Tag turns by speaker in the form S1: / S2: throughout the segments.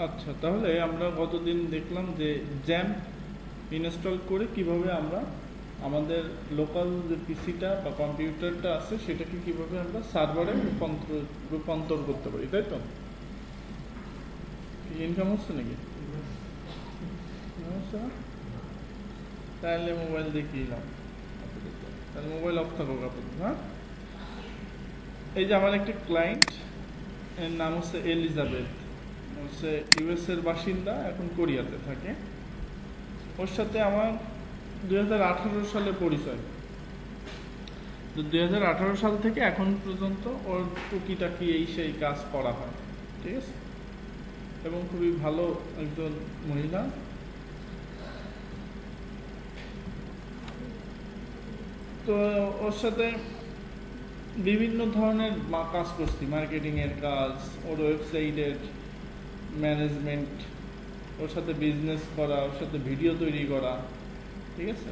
S1: আচ্ছা, তাহলে আমরা গতদিন দেখলাম যে জ্যাম ইনস্টল করে কিভাবে আমরা আমাদের লোকাল যে পিসিটা বা কম্পিউটারটা আছে সেটাকে কিভাবে আমরা সার্ভারে রূপান্তর করতে পারি, তাই তো? ইনকাম হচ্ছে নাকি? হচ্ছে না? তাহলে মোবাইল দেখিয়ে নাও, তাহলে মোবাইল অফ থাকুক আপাতত। হ্যাঁ, এই যে আমার একটি ক্লায়েন্ট, এর নাম হচ্ছে এলিজাবেথ, হচ্ছে ইউএস এর বাসিন্দা, এখন কোরিয়াতে থাকে। ওর সাথে আমার 2018 সালে পরিচয়। তো 2018 সাল থেকে এখন পর্যন্ত ওর টুকিটাকি এই সেই কাজ করা হয়, ঠিক আছে? এবং খুবই ভালো একজন মহিলা। তো ওর সাথে বিভিন্ন ধরনের কাজ করছি, মার্কেটিংয়ের কাজ, ওর ওয়েবসাইটের ম্যানেজমেন্ট, ওর সাথে বিজনেস করা, ওর সাথে ভিডিও তৈরি করা, ঠিক আছে?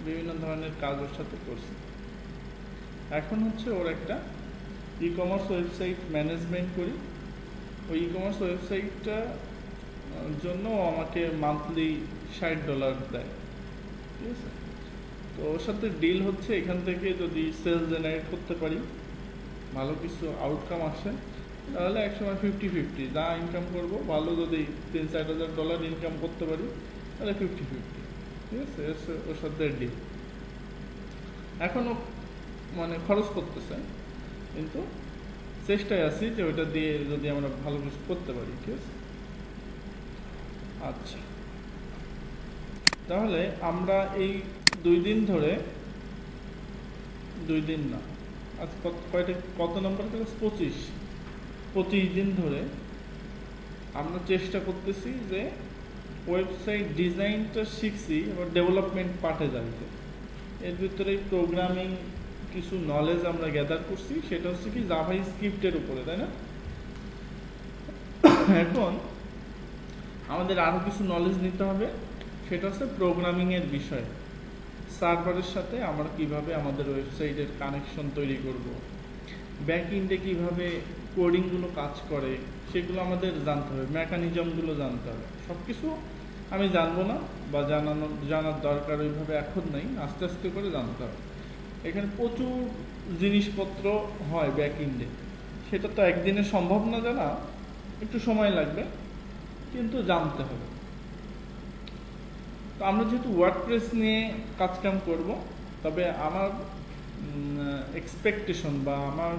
S1: বিভিন্ন ধরনের কাজ ওর সাথে করছি। এখন হচ্ছে ওর একটা ই কমার্স ওয়েবসাইট ম্যানেজমেন্ট করি। ওই ই কমার্স ওয়েবসাইটটা জন্য আমাকে মান্থলি $60 দেয়, ঠিক আছে? তো ওর সাথে ডিল হচ্ছে এখান থেকে যদি সেলস জেনারেট করতে পারি, ভালো কিছু আউটকাম আসে, তাহলে একসময় 50-50 যা ইনকাম করব, ভালো যদি $3-4 হাজার ইনকাম করতে পারি তাহলে 50-50, ঠিক আছে? ওর সাথে ডিল। এখনও মানে খরচ করতেছে, কিন্তু চেষ্টায় আছি যে ওইটা দিয়ে যদি আমরা ভালো কিছু করতে পারি, ঠিক আছে? আচ্ছা, তাহলে আমরা এই 2 দিন ধরে, 2 দিন না, আজ কত নম্বর ক্লাস? 25 দিন ধরে আমরা চেষ্টা করতেছি যে ওয়েবসাইট ডিজাইনটা শিখছি এবং ডেভেলপমেন্ট পার্টে যাইতে। এর ভিতরে প্রোগ্রামিং কিছু নলেজ আমরা গ্যাদার করছি, সেটা হচ্ছে কি জাভা স্ক্রিপ্টের উপরে, তাই না? এখন আমাদের আরও কিছু নলেজ নিতে হবে, সেটা হচ্ছে প্রোগ্রামিংয়ের বিষয়। সার্ভারের সাথে আমরা কিভাবে আমাদের ওয়েবসাইটের কানেকশন তৈরি করব, ব্যাক এন্ডে কীভাবে কোডিংগুলো কাজ করে সেগুলো আমাদের জানতে হবে, মেকানিজমগুলো জানতে হবে। সব কিছু আমি জানবো না বা জানার দরকার ওইভাবে এখন নেই, আস্তে আস্তে করে জানতে হবে। এখানে প্রচুর জিনিসপত্র হয় ব্যাক এন্ডে, সেটা তো একদিনে সম্ভব না জানা, একটু সময় লাগবে, কিন্তু জানতে হবে। তো আমরা যেহেতু ওয়ার্ডপ্রেস নিয়ে কাজকাম করব, তবে আমার এক্সপেকটেশন বা আমার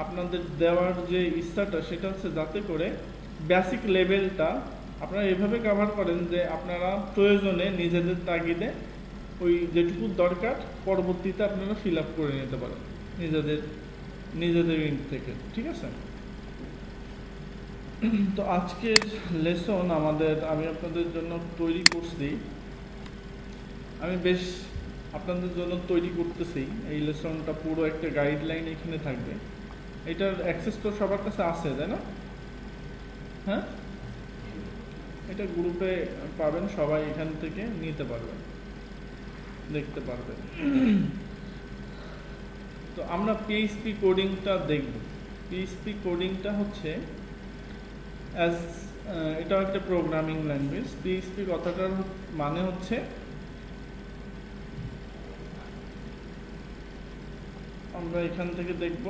S1: আপনাদের দেওয়ার যে ইচ্ছাটা সেটা হচ্ছে যাতে করে বেসিক লেভেলটা আপনারা এভাবে কভার করেন যে আপনারা প্রয়োজনে নিজেদের তাগিদে ওই যেটুকু দরকার পরবর্তীতে আপনারা ফিল আপ করে নিতে পারেন নিজেদের ইন্ট থেকে, ঠিক আছে? তো আজকের লেসন আমি আপনাদের জন্য তৈরি করছি, আমি বেশ আপনাদের জন্য তৈরি করতেছি। এই লেসনটা পুরো একটা গাইডলাইন এখানে থাকবে, এটার অ্যাক্সেস তো সবার কাছে আছে, তাই না? হ্যাঁ, এটা গ্রুপে পাবেন, সবাই এখান থেকে নিতে পারবেন, দেখতে পারবেন। তো আমরা পিএইচপি কোডিংটা দেখব। পিএইচপি কোডিংটা হচ্ছে এটাও একটা প্রোগ্রামিং ল্যাঙ্গুয়েজ। পিএইচপি কথাটার মানে হচ্ছে আমরা এখান থেকে দেখব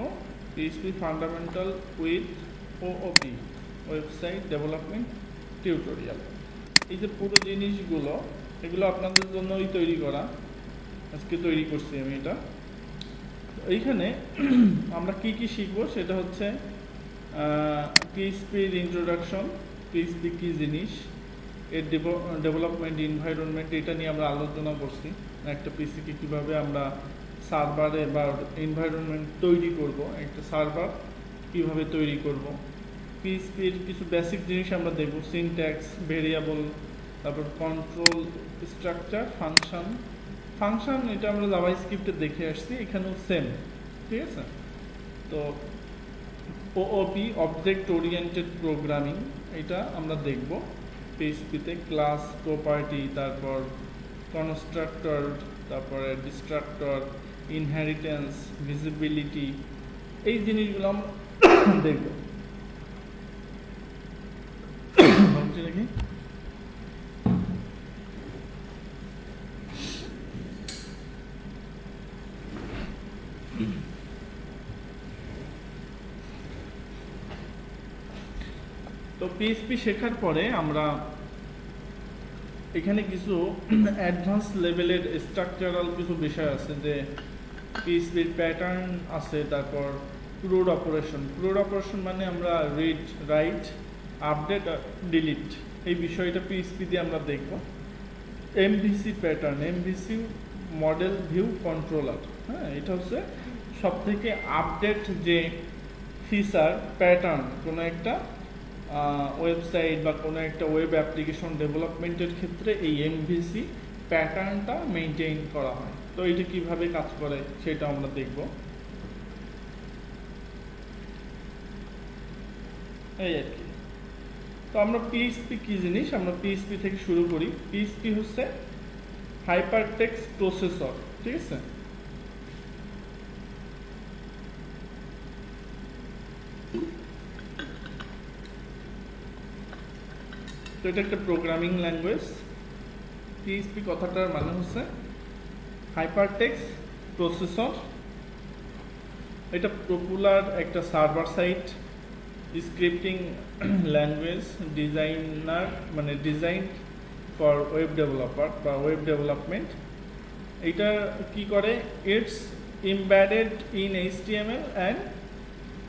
S1: PHP fundamental with OOP, website development tutorial. এই যে পুরো জিনিসগুলো, এগুলো আপনাদের জন্যই তৈরি করা, আজকে তৈরি করছি আমি এটা। এইখানে আমরা কি কি শিখবো সেটা হচ্ছে পিএইচপির ইন্ট্রোডাকশন, পিএইচপি কী জিনিস, এর ডেভেলপমেন্ট এনভায়রনমেন্ট, এটা নিয়ে আমরা আলোচনা করছি। একটা পিসিকে কীভাবে আমরা সার্ভারে বা এনভায়রনমেন্ট তৈরি করব, একটা সার্ভার কীভাবে তৈরি করব, পিএইচপির কিছু বেসিক জিনিস আমরা দেখব, সিনট্যাক্স, ভেরিয়েবল, তারপর কন্ট্রোল স্ট্রাকচার, ফাংশন এটা আমরা জাভা স্ক্রিপ্টে দেখে আসছি, এখানেও সেম, ঠিক আছে? তো ওওপি, অবজেক্ট ওরিয়েন্টেড প্রোগ্রামিং, এটা আমরা দেখব পিএইচপিতে। ক্লাস, প্রপার্টি, তারপর কনস্ট্রাক্টর, তারপরে ডিস্ট্রাক্টর, ইনহেরিটেন্স, ভিজিবিলিটি, এই জিনিসগুলো আমরা দেখব। এটা দেখি। তো পিএইচপি শেখার পরে আমরা এখানে কিছু অ্যাডভান্স লেভেলের স্ট্রাকচারাল কিছু বিষয় আছে, যে পিএইচপির প্যাটার্ন আছে, তারপর ক্রুড অপারেশন মানে আমরা রিড, রাইট, আপডেট, ডিলিট, এই বিষয়টা পিএইচপি দিয়ে আমরা দেখব। MVC pattern, MVC model view controller, হ্যাঁ, এটা হচ্ছে সব থেকে আপডেট যে ফিচার প্যাটার্ন কোনো একটা ওয়েবসাইট বা কোনো একটা ওয়েব অ্যাপ্লিকেশন ডেভেলপমেন্টের ক্ষেত্রে এই এমভিসি প্যাটার্নটা মেনটেন করা হয়। তো এটা কিভাবে কাজ করে সেটা আমরা দেখব। এই আর কি। তো আমরা পিএইচপি কি জিনিস, আমরা পিএইচপি থেকে শুরু করি। পিএইচপি হচ্ছে হাইপারটেক্সট প্রসেসর, ঠিক আছে। তো এটা একটা প্রোগ্রামিং ল্যাঙ্গুয়েজ। পিএইচপি কথাটার মানে হচ্ছে হাইপারটেক্সট প্রসেসর। এটা পপুলার একটা server side scripting language, design for web developer বা ওয়েব ডেভেলপমেন্ট। এটা কি করে, it's embedded in HTML and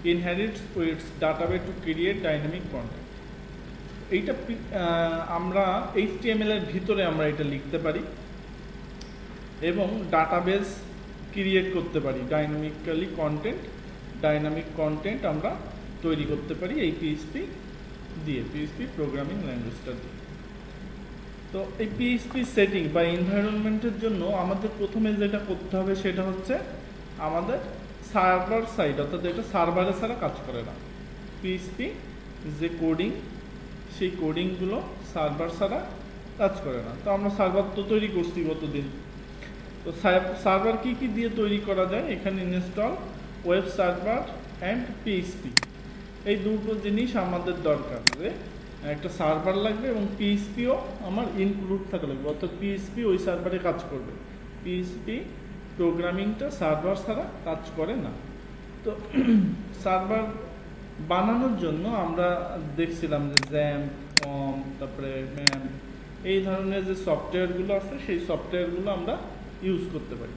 S1: inherits its database to create dynamic content. এইটা আমরা HTML এর ভিতরে আমরা এটা লিখতে পারি এবং ডাটাবেস ক্রিয়েট করতে পারি, ডাইনামিক কন্টেন্ট আমরা তৈরি করতে পারি এই পিএইচপি দিয়ে, পিএইচপি প্রোগ্রামিং ল্যাঙ্গুয়েজটা দিয়ে। তো এই পিএইচপি সেটিং বা এনভায়রনমেন্টের জন্য আমাদের প্রথমে যেটা করতে হবে সেটা হচ্ছে আমাদের সার্ভার সাইড, অর্থাৎ এটা সার্ভারে ছাড়া কাজ করে না। পিএইচপি যে কোডিং, সেই কোডিংগুলো সার্ভার ছাড়া কাজ করে না। তো আমরা সার্ভার তো তৈরি করছি গতদিন। তো সার্ভার কি কি দিয়ে তৈরি করা যায়, এখানে install web server and PHP, এই দুটো জিনিস আমাদের দরকার। যে একটা সার্ভার লাগবে এবং পিএইচপিও আমার ইনক্লুড থাকা লাগবে, অর্থাৎ পিএইচপি ওই সার্ভারে কাজ করবে। পিএইচপি প্রোগ্রামিংটা সার্ভার ছাড়া কাজ করে না। তো সার্ভার বানানোর জন্য আমরা দেখছিলাম যে জ্যাম্প, তারপরে ম্যাম, এই ধরনের যে সফটওয়্যারগুলো আছে সেই সফটওয়্যারগুলো আমরা ইউজ করতে পারি।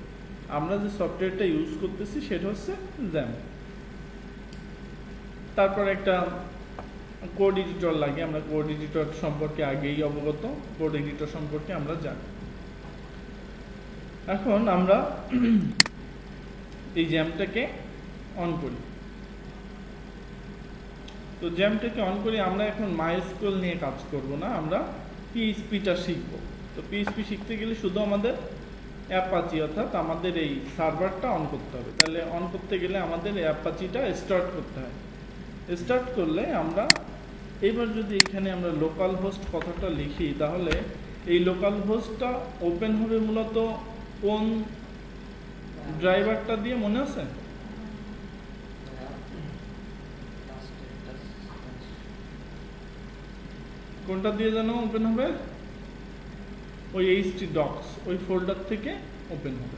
S1: আমরা যে সফটওয়্যারটা ইউজ করতেছি সেটা হচ্ছে জ্যাম্প। তারপর একটা কোড এডিটর লাগে, আমরা কোড এডিটর সম্পর্কে আগেই অবগত, কোড এডিটর সম্পর্কে আমরা জানি। এখন আমরা এই জ্যামটাকে অন করি। তো জ্যামটাকে অন করি, আমরা এখন মাইস্কুয়েল নিয়ে কাজ করব না, আমরা পিএইচপিটা শিখব। তো পিএইচপি শিখতে গেলে শুধু আমাদের অ্যাপাচি, অর্থাৎ আমাদের এই সার্ভারটা অন করতে হবে। তাহলে অন করতে গেলে আমাদের অ্যাপাচিটা স্টার্ট করতে হয়। স্টার্ট করলে আমরা এবার যদি এখানে আমরা লোকাল হোস্ট কথাটা লিখি, তাহলে এই লোকাল হোস্টটা ওপেন হবে মূলত কোন ড্রাইভারটা দিয়ে, মনে আছে? কোনটা দিয়ে যেন ওপেন হবে? ওই htdocs, ওই ফোল্ডার থেকে ওপেন হবে।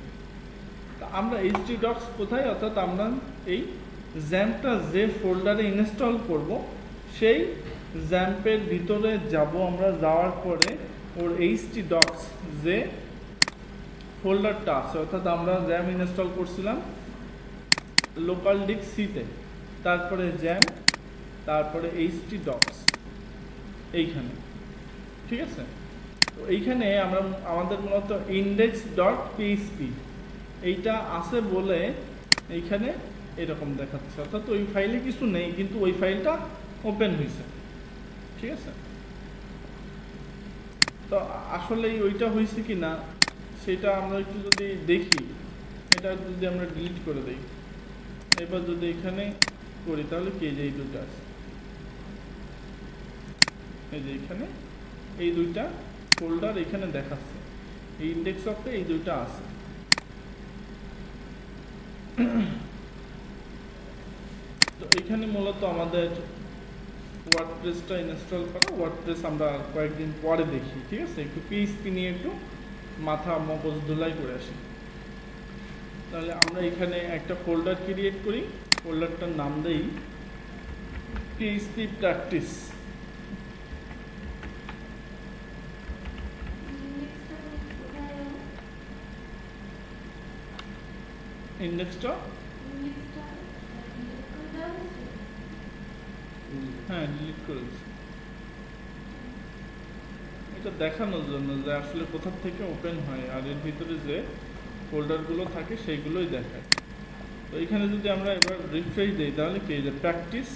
S1: তা আমরা htdocs কোথায়, অর্থাৎ আমরা এই জ্যাম্পটা যে ফোল্ডারে ইনস্টল করব সেই জ্যাম্পের ভিতরে যাব। আমরা যাওয়ার পরে ওর htdocs যে ফোল্ডারটা আছে, অর্থাৎ আমরা জ্যাম ইনস্টল করছিলাম লোকাল ডিস্ক সিতে, তারপরে জ্যাম্প, তারপরে htdocs এইখানে, ঠিক আছে। তো এইখানে আমরা আমাদের মূলত index.php এইটা আছে বলে এইখানে এরকম দেখাচ্ছে, অর্থাৎ ওই ফাইলে কিছু নেই কিন্তু ওই ফাইলটা ওপেন হয়েছে, ঠিক আছে। তো আসলে ওইটা হয়েছে কি না সেটা আমরা একটু যদি দেখি, এটা যদি আমরা ডিলিট করে দিই, এবার যদি এখানে করি তাহলে কি যে এই দুটো আছে, এই যে এখানে এই দুইটা ফোল্ডার এখানে দেখাচ্ছে, এই ইন্ডেক্স অফে এই দুইটা আছে। তো এখানে মূলত আমাদের ওয়ার্ডপ্রেসটা ইনস্টল করা। ওয়ার্ডপ্রেস আমরা কয়েকদিন পরে দেখি, ঠিক আছে? একটু পিএইচপি নিয়ে একটু মাথা মগজ ধুলাই করে আসি। তাহলে আমরা এখানে একটা ফোল্ডার ক্রিয়েট করি, ফোল্ডারটার নাম দেই পিএইচপি প্র্যাকটিস। ইন্ডেক্সটা হ্যাঁ ডিলিট করে দিচ্ছি, এটা দেখানোর জন্য যে আসলে কোথা থেকে ওপেন হয় আর এর ভিতরে যে ফোল্ডারগুলো থাকে সেইগুলোই দেখায়। তো এখানে যদি আমরা এবার রিফ্রেশ দিই তাহলে কি যে প্র্যাকটিস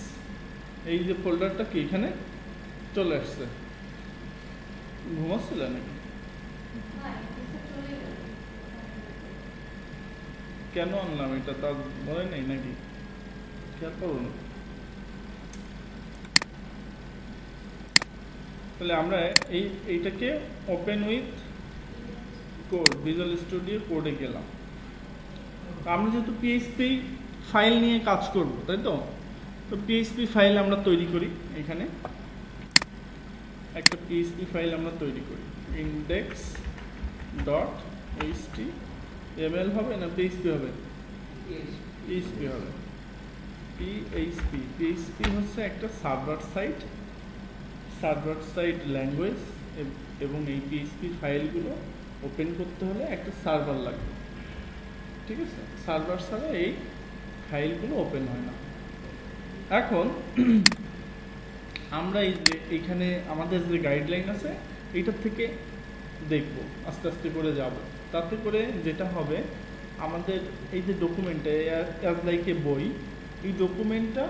S1: এই যে ফোল্ডারটা কি এখানে চলে আসছে। ঘুমাচ্ছিল নাকি? কেন আনলাম এটা তার মনে নেই নাকি? খেয়াল করুন। তাহলে আমরা এইটাকে open with code, visual studio কোডে গেলাম। আমরা যেহেতু পিএইচপি ফাইল নিয়ে কাজ করব, তাই তো? তো পিএইচপি ফাইল আমরা তৈরি করি। এখানে একটা পিএইচপি ফাইল আমরা তৈরি করি, ইন্ডেক্স ডট এইচটিএমএল হবে না পিএইচপি হবে? পিএইচপি হবে। পিএইচপি হচ্ছে একটা সার্ভার সাইড ল্যাঙ্গুয়েজ, এবং এই পিএইচপি ফাইলগুলো ওপেন করতে হলে একটা সার্ভার লাগবে, ঠিক আছে? সার্ভার ছাড়া এই ফাইলগুলো ওপেন হয় না। এখন আমরা এই যে এইখানে আমাদের যে গাইডলাইন আছে এইটার থেকে দেখব, আস্তে আস্তে করে যাব। তাতে করে যেটা হবে আমাদের এই যে ডকুমেন্টটা অ্যাজ লাইক এ বই, এই ডকুমেন্টটা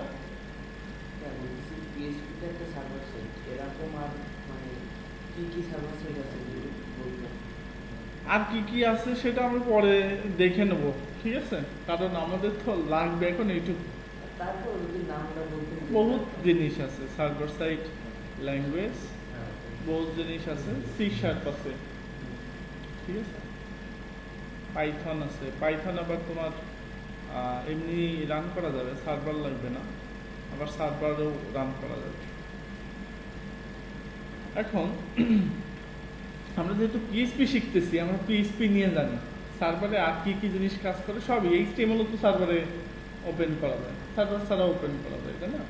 S1: আর কি কি আছে সেটা আমরা পরে দেখে নেব, ঠিক আছে? কারণ আমাদের তো লাগবে এখন এইটুকু। বহুত জিনিস আছে, সার্ভার সাইড ল্যাঙ্গুয়েজ, বহুত জিনিস আছে। সি শার্প আছে, ঠিক আছে? পাইথন আছে। পাইথন আবার তোমার এমনি রান করা যাবে, সার্ভার লাগবে না, আবার সার্ভারেও রান করা যাবে। এখন আমরা যেহেতু পিএইচপি শিখতেছি, আমরা পিএইচপি নিয়ে জানি সার্ভারে আর কি কি জিনিস কাজ করে সবই। এইচটিএমএল তো সার্ভারে ওপেন করা যায়, সার্ভার ছাড়া ওপেন করা যায়, তাই না?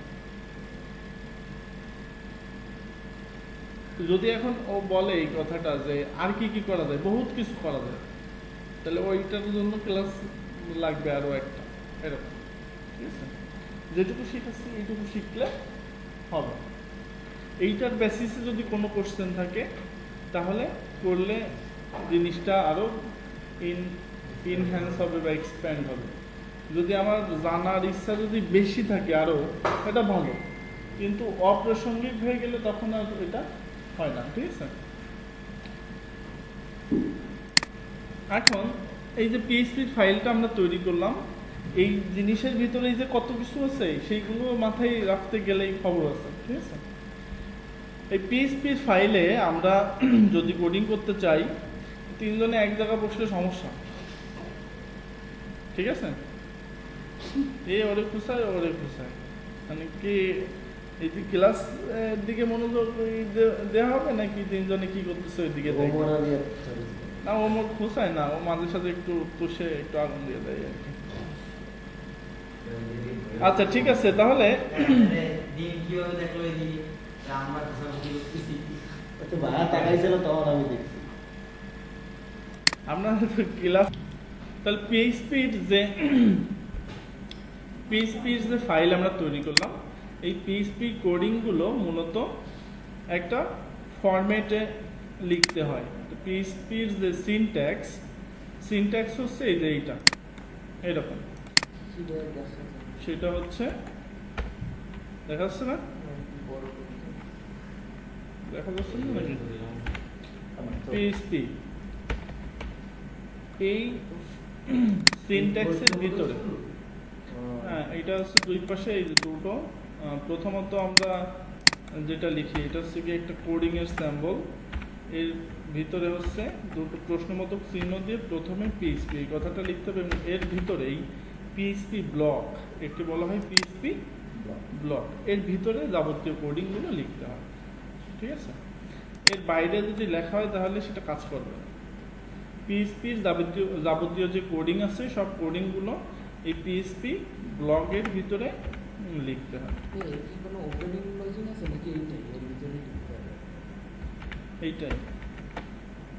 S1: যদি এখন ও বলে এই কথাটা যে আর কি কি করা যায়, বহুত কিছু করা যায়, তাহলে ওইটার জন্য ক্লাস লাগবে আরো একটা, এরকম, ঠিক আছে? যেটুকু শিখেছি এইটুকু শিখলে হবে। এইটার বেসিসে যদি কোনো কোশ্চেন থাকে তাহলে করলে জিনিসটা আরো ইনহ্যান্স হবে বা এক্সপ্যান্ড হবে। যদি আমার জানার ইচ্ছা যদি বেশি থাকে আরো, এটা ভালো, কিন্তু অপ্রাসঙ্গিক হয়ে গেলে তখন আর এটা হয় না, ঠিক আছে? এখন এই যে পিএইচপি ফাইলটা আমরা তৈরি করলাম, এই জিনিসের ভিতরে এই যে কত কিছু আছে সেইগুলো মাথায় রাখতে গেলেই খবর আছে, ঠিক আছে? এই পিএইচপি ফাইলে আমরা যদি কোডিং করতে চাই, তিনজনে এক জায়গায় বসলে সমস্যা, ঠিক আছে? ওরে খুশায় মানে কি এই যে ক্লাস দিকে মনোযোগ দেওয়া হবে নাকি তিনজনে কি করতেছে ওই দিকে না? ও মোট খুশায় না, ও মাঝে সাথে একটু তুষে একটু আগুন দিয়ে দেয় আর কি। আচ্ছা ঠিক আছে, তাহলে আমরা ক্লাস তাহলে পিএইচপির যে ফাইল আমরা তৈরি করলাম, এই পিএইচপি কোডিংগুলো মূলত একটা ফরম্যাটে লিখতে হয়। পিএইচপির যে সিনট্যাক্স হচ্ছে এই যে এইটা এরকম, সেটা হচ্ছে দেখা যাচ্ছে না? দেখা যাচ্ছে না নাকি? পিএইচপি এই সিনট্যাক্সের ভিতরে, হ্যাঁ এটা হচ্ছে দুই পাশে এই যে দুটো। প্রথমত আমরা যেটা লিখি এটা হচ্ছে কি একটা কোডিং এর স্যাম্পল, এর ভিতরে হচ্ছে দুটো প্রশ্নবোধক চিহ্ন দিয়ে প্রথমে পিএইচপি এই কথাটা লিখতে হবে, এবং এর ভিতরেই পিএইচপি ব্লক, একটি বলা হয় পিএইচপি ব্লক এর ভিতরে যাবতীয় কোডিংগুলো লিখতে হয়, ঠিক আছে? এর বাইরে যদি লেখা হয় তাহলে সেটা কাজ করবে না। পিএইচপির যাবতীয় যে কোডিং আছে সব কোডিংগুলো এই পিএইচপি ব্লকের ভিতরে লিখতে হয়।
S2: কোনো ওপেনিং লজিক আছে নাকি এইটাই এর ভিতরে লিখতে হবে?
S1: এইটাই,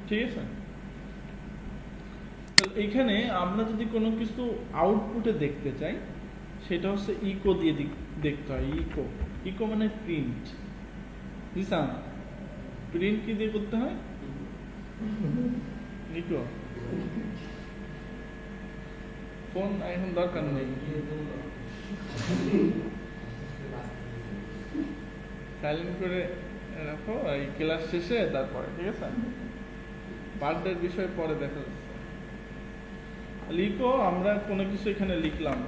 S1: ঠিক আছে? তাহলে এইখানে আমরা যদি কোনো কিছু আউটপুটে দেখতে চাই সেটা হচ্ছে ইকো দিয়ে দেখতে হয়। ইকো ইকো মানে প্রিন্ট, বুঝছেন? প্রিন্ট কি দিয়ে করতে হয়? ইকো। ফোন এখন দরকার নেই, সাইলেন্ট করে রাখো এই ক্লাস শেষে, তারপরে ঠিক আছে? বার্থডের বিষয় পরে দেখা যাচ্ছে। ইকো আমরা কোনো কিছু এখানে লিখলাম,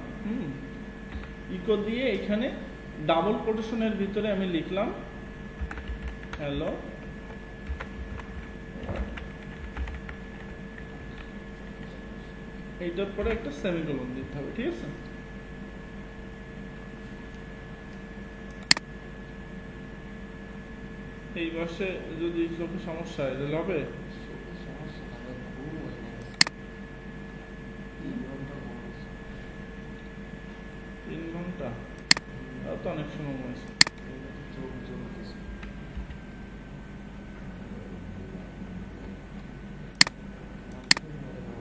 S1: ইকো দিয়ে এখানে ডাবল কোটেশনের ভিতরে আমি লিখলাম হ্যালো, এইটার পরে একটা সেমিকোলন দিতে হবে, ঠিক আছে? এই বয়সে যদি চোখে সমস্যা হয় তাহলে হবে?
S2: সমস্যা না, ঘুম হয় না।
S1: 3 ঘন্টা তাও তো অনেক সময় হয়েছে।
S2: চোখ জ্বলতেছে।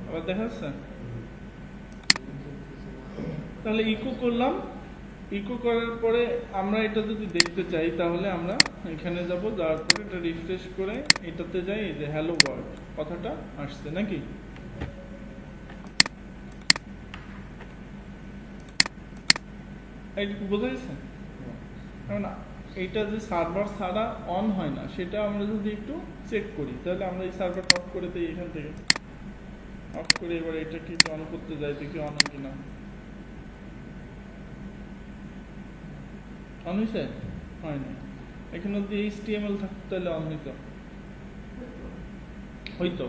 S1: আবার দেখা যাচ্ছে? তাহলে ইকো করলাম, ইকো করার পরে আমরা এটা যদি দেখতে চাই তাহলে আমরা এখানে যাব, যাওয়ার পরে এটা রিফ্রেশ করে এটাতে যাই, এই যে হ্যালো ওয়ার্ল্ড কথাটা আসছে নাকি? এইটুকু বোঝা গেছে? কারণ এইটা যে সার্ভার ছাড়া অন হয় না সেটা আমরা যদি একটু চেক করি তাহলে আমরা এই সার্ভারটা অফ করে দিই, এখান থেকে অফ করে এবার এটা কি অন করতে যাই দেখি অন হয় কিনা। অন হয়েছে? হয় না। এখানে যদি HTML থাকতো তাহলে অন হইতো, হইতো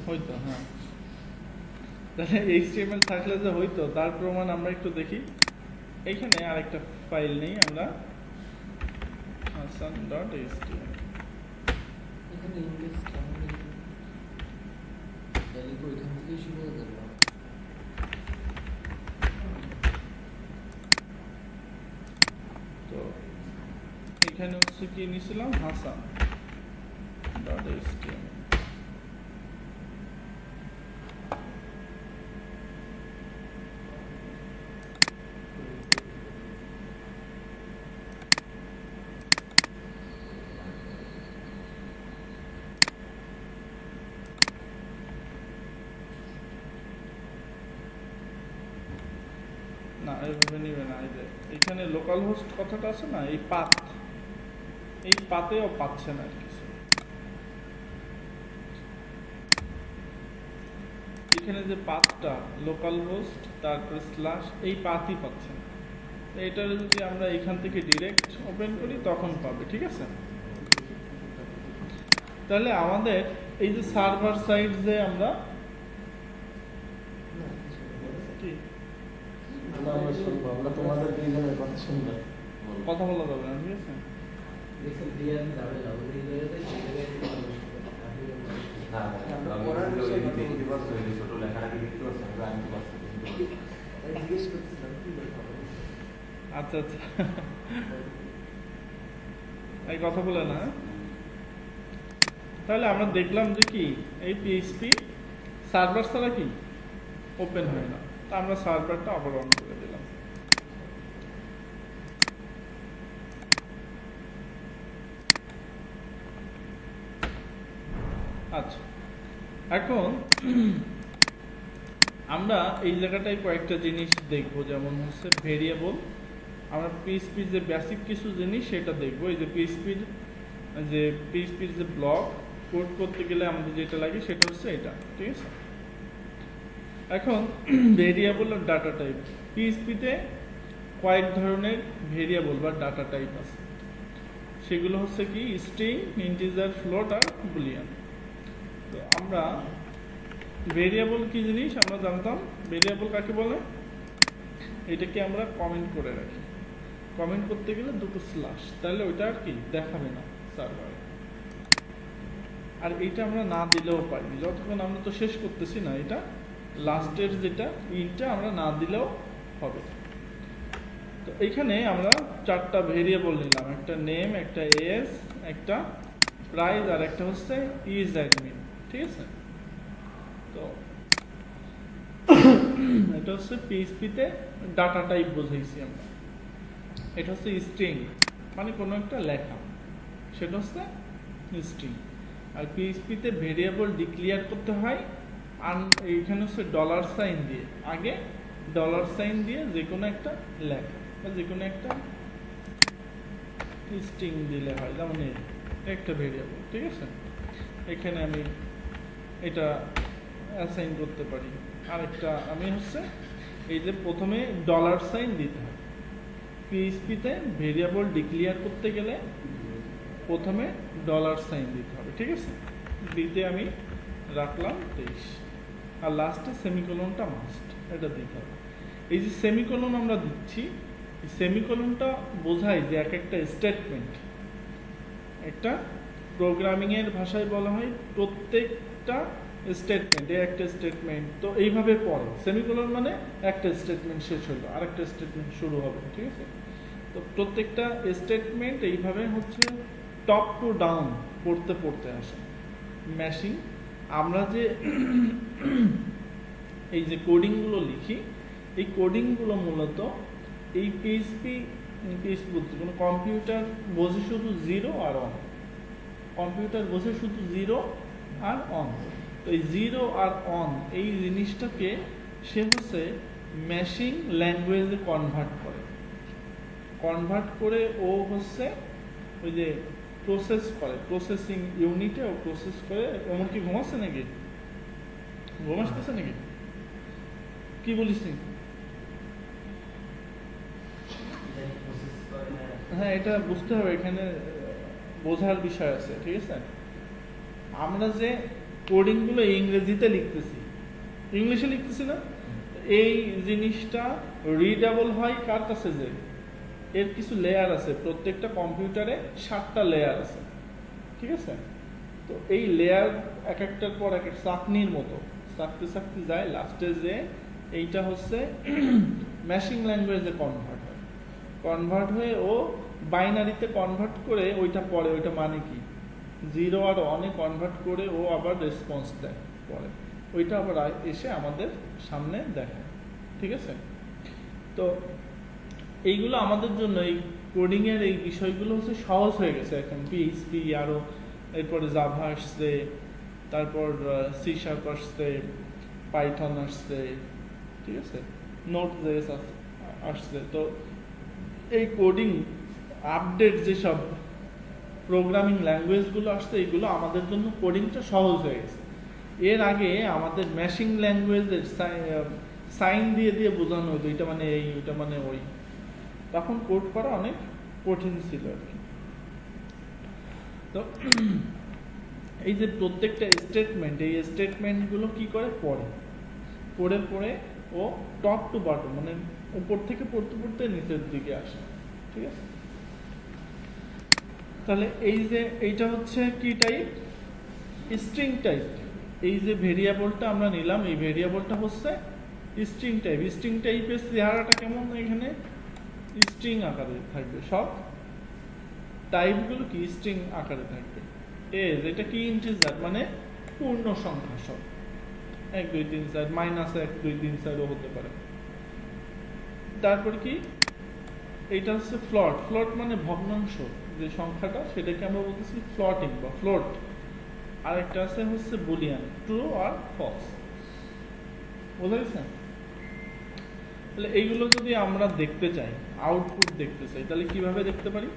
S1: হইতো হ্যাঁ। তাহলে HTML থাকলে যে হইতো তার প্রমাণ আমরা একটু দেখি। এখানে আরেকটা ফাইল নেই আমরা, hasan.html।
S2: এখানে ইন্ডেক্স কেমন লিখি? তাহলে তো এখান থেকেই শুরু হয়ে গেল।
S1: তো এখানে হচ্ছে কি নিয়েছিলাম, hasan.html। না এইভাবে নিবে না, এই যে এখানে লোকাল হোস্ট কথাটা আছে না, এই পাথ, এই পাতেও পাচ্ছে না আর কিছু। এখানে যে পাথটা লোকাল হোস্ট তারপরে স্ল্যাশ, এই পাথই পাচ্ছে না। এটা যদি আমরা এখান থেকে ডিরেক্ট ওপেন করি তখন পাবে, ঠিক আছে? তাহলে আমাদের এই যে সার্ভার সাইড যে আমরা কি
S2: আমরা শুনবো, আমরা তোমাদের দুইজনের কথা শুনবো।
S1: কথা বলা যাবে না, ঠিক আছে?
S2: দেখছেন দিয়ে যাবে যাবে এই জায়গাতে সেই জায়গায়
S3: না পড়ার বিষয় দেখতে পাচ্ছ, এই ছোট লেখাটা দেখতে পাচ্ছ, আমরা আনতে পারছি
S2: জিজ্ঞেস করতেছিলাম কি লেখা হবে।
S1: আচ্ছা আচ্ছা, এই কথা বলে না। তাহলে আমরা দেখলাম যে কি এই পিএইচপি সার্ভার ছাড়া কি ওপেন হয় না, তা আমরা সার্ভারটা আবার অন করে দিলাম। আচ্ছা, এখন আমরা এই জায়গাটায় কয়েকটা জিনিস দেখবো, যেমন হচ্ছে ভেরিয়েবল। আমরা পিএইচপির যে বেসিক কিছু জিনিস সেটা দেখবো। এই যে পিএইচপির যে ব্লক কোড করতে গেলে আমাদের যেটা লাগে সেটা হচ্ছে এটা, ঠিক আছে? এখন ভেরিয়েবল আর ডাটা টাইপ, পিএইচপিতে কয়েক ধরনের ভেরিয়েবল বা ডাটা টাইপ আছে। সেগুলো হচ্ছে কি স্ট্রিং, ইন্টিজার, ফ্লোট আর বুলিয়ান। তো আমরা ভেরিয়েবল কি জিনিস আমরা জানতাম, ভেরিয়েবল কাকে বলে? এটাকে আমরা কমেন্ট করে রাখি। কমেন্ট করতে গেলে দুটো স্ল্যাশ, তাহলে ওইটা আর কি দেখাবে না সার্ভারে। আর এইটা আমরা না দিলেও পারি, যতক্ষণ আমরা তো শেষ করতেছি না, এটা লাস্টের যেটা ইনটা আমরা না দিলেও হবে। তো এখানে আমরা 4টা ভেরিয়েবল নিলাম, একটা নেম, একটা এস, একটা প্রাইস, আর একটা হচ্ছে ইজ অ্যাডমিন। ঠিক আছে, তো এটা হচ্ছে পিএইচপিতে ডাটা টাইপ বোঝাইছি আমরা। এটা হচ্ছে স্ট্রিং, মানে কোনো একটা লেখা, সেটা হচ্ছে স্ট্রিং। আর পিএইচপিতে ভেরিয়েবল ডিক্লেয়ার করতে হয় এইখানে হচ্ছে ডলার সাইন দিয়ে, আগে ডলার সাইন দিয়ে যে কোনো একটা লেখা বা যে কোনো একটা স্ট্রিং দিলে হয়, যেমন একটা ভেরিয়েবল। ঠিক আছে, এখানে আমি এটা অ্যাসাইন করতে পারি। আরেকটা আমি হচ্ছে এই যে প্রথমে ডলার সাইন দিতে হয়, পিএইচপিতে ভেরিয়েবল ডিক্লেয়ার করতে গেলে প্রথমে ডলার সাইন দিতে হবে। ঠিক আছে, দিতে আমি রাখলাম 23, আর লাস্টে সেমিকোলনটা মাস্ট, এটা দিতে হবে। এই যে সেমিকোলন আমরা দিচ্ছি, এই সেমিকোলনটা বোঝায় যে এক একটা স্টেটমেন্ট, একটা প্রোগ্রামিংয়ের ভাষায় বলা হয় প্রত্যেকটা স্টেটমেন্ট, একটা স্টেটমেন্ট তো এইভাবে পড়ে। সেমিকোলন মানে একটা স্টেটমেন্ট শেষ হলো, আরেকটা স্টেটমেন্ট শুরু হবে। ঠিক আছে, তো প্রত্যেকটা স্টেটমেন্ট এইভাবে হচ্ছে টপ টু ডাউন পড়তে পড়তে আসে ম্যাশিং। আমরা যে এই যে কোডিংগুলো লিখি, এই কোডিংগুলো মূলত এই পিএইচপি বলতে কোনো কম্পিউটার বোঝে শুধু 0 আর 1, কম্পিউটার বোঝে শুধু 0 আর 1। তো এই 0 আর 1 এই জিনিসটাকে সে হচ্ছে ম্যাশিং ল্যাঙ্গুয়েজে কনভার্ট করে ও হচ্ছে ওই যে প্রসেস করে, প্রসেসিং ইউনিটে ও প্রসেস করে। এমন কি ঘুমাচ্ছে নাকি? ঘুমাচ্ছে নাকি? কি বলিস? হ্যাঁ, এটা বুঝতে হবে, এখানে বোঝার বিষয় আছে। ঠিক আছে, আমরা যে কোডিংগুলো ইংরেজিতে লিখতেছি, ইংলিশে লিখতেছি না, এই জিনিসটা রিডেবল হয় কার কাছে? যে এর কিছু লেয়ার আছে, প্রত্যেকটা কম্পিউটারে 7টা লেয়ার আছে। ঠিক আছে, তো এই লেয়ার এক একটার পর এক এক চাকনির মতো চাকতে চাকতে যায়, লাস্টে যে এইটা হচ্ছে ম্যাশিং ল্যাঙ্গুয়েজে কনভার্ট হয়ে ও বাইনারিতে কনভার্ট করে ওইটা পড়ে। ওইটা মানে কি 0 আর 1-এ কনভার্ট করে ও আবার রেসপন্স দেয় পরে, ওইটা আবার এসে আমাদের সামনে দেখায়। ঠিক আছে, তো এইগুলো আমাদের জন্য এই কোডিংয়ের এই বিষয়গুলো হচ্ছে সহজ হয়ে গেছে এখন। পিএইচপি আরও, এরপরে জাভা আসছে, তারপর সি শার্প আসছে, পাইথন আসছে। ঠিক আছে, নোট.js আসছে। তো এই কোডিং আপডেট যেসব প্রোগ্রামিং ল্যাঙ্গুয়েজগুলো আসছে, এইগুলো আমাদের জন্য কোডিংটা সহজ হয়ে গেছে। এর আগে আমাদের ম্যাশিং ল্যাঙ্গুয়েজের সাইন দিয়ে দিয়ে বোঝানো হতো, এটা মানে এই, ওইটা মানে ওই, তখন কোড করা অনেক কঠিন ছিল আর কি। তো এই যে প্রত্যেকটা স্টেটমেন্ট, এই স্টেটমেন্টগুলো কি করে পড়ে পড়ে ও টপ টু বটম, মানে উপর থেকে পড়তে পড়তে নিচের দিকে আসে। ঠিক আছে, তাহলে এই যে এইটা হচ্ছে কি টাইপ? String type. এই যে ভেরিয়েবলটা আমরা নিলাম, এই ভেরিয়েবলটা হচ্ছে স্ট্রিং টাইপ। স্ট্রিং টাইপের চেহারাটা কেমন? এখানে স্ট্রিং আকারে থাকবে, সব টাইপগুলো কি স্ট্রিং আকারে থাকবে। এটা কি ইন্টিজার, মানে পূর্ণ সংখ্যা, সব 1 2 3 4, -1 2 3 4 ও হতে পারে। তারপর কি এটা হচ্ছে ফ্লট মানে ভগ্নাংশ, যে সংখ্যাটা সেটাকে আমরা বলতেছি ফ্লটিং বা ফ্লোট। আর একটা আছে হচ্ছে বুলিয়ান, ট্রু আর ফলস। বুঝা গেছে? তাহলে এইগুলো যদি আমরা দেখতে চাই, আউটপুট দেখতে চাই, তাহলে কিভাবে দেখতে পারি?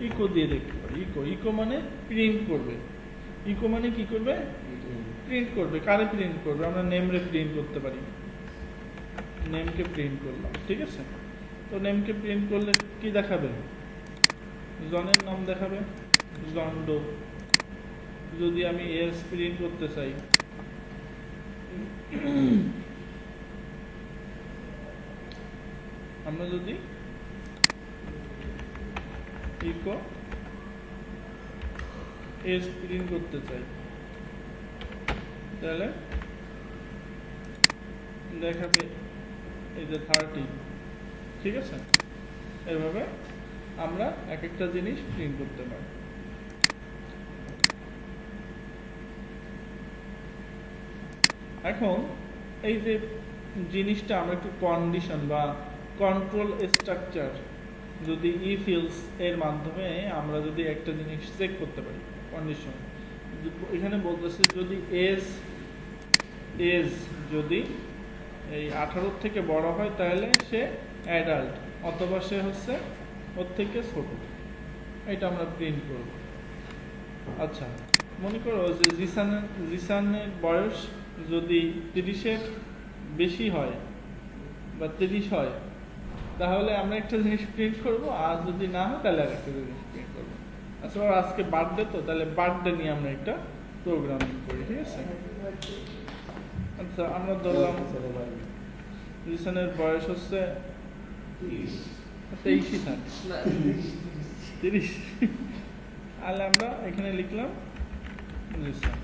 S1: ইকো দিয়ে দেখতে পারি। ইকো মানে প্রিন্ট করবে। ইকো মানে কি করবে? প্রিন্ট করবে। কারে প্রিন্ট করবে? আমরা নেমরে প্রিন্ট করতে পারি, নেমকে প্রিন্ট করলাম। ঠিক আছে, তো নেমকে প্রিন্ট করলে কি দেখাবে? জনের নাম দেখাবে, জন ডো। যদি আমি এস প্রিন্ট করতে চাই, আমরা যদি ইকো এজ প্রিন্ট করতে চাই তাহলে দেখাবে এই যে 30, ঠিক আছে? এভাবে আমরা এক একটা জিনিস প্রিন্ট করতে পারি। এখন এই যে জিনিসটা আমরা একটু কন্ডিশন বা কন্ট্রোল স্ট্রাকচার যদি ইফ এলস এর মাধ্যমে আমরা যদি একটা জিনিস চেক করতে পারি, কন্ডিশন এখানে বলতেছে যদি এজ যদি এই 18 থেকে বড় হয় তাহলে সে অ্যাডাল্ট, অথবা সে হচ্ছে ওর থেকে ছোট, এটা আমরা প্রিন্ট করব। আচ্ছা, মনে করো যে জিসানের বয়স যদি 30-এর বেশি হয় বা 30 হয় তাহলে আমরা একটা জিনিস প্রিন্ট করব, আর যদি না হয় তাহলে আর একটা জিনিস প্রিন্ট করব। আচ্ছা, আজকে বার্থডে তো, তাহলে বার্থডে নিয়ে আমরা একটা প্রোগ্রামিং করি, ঠিক আছে? আচ্ছা, আমরা ধরলাম জিসানের বয়স হচ্ছে 23 থাকে, 30, তাহলে আমরা এখানে লিখলাম জিসান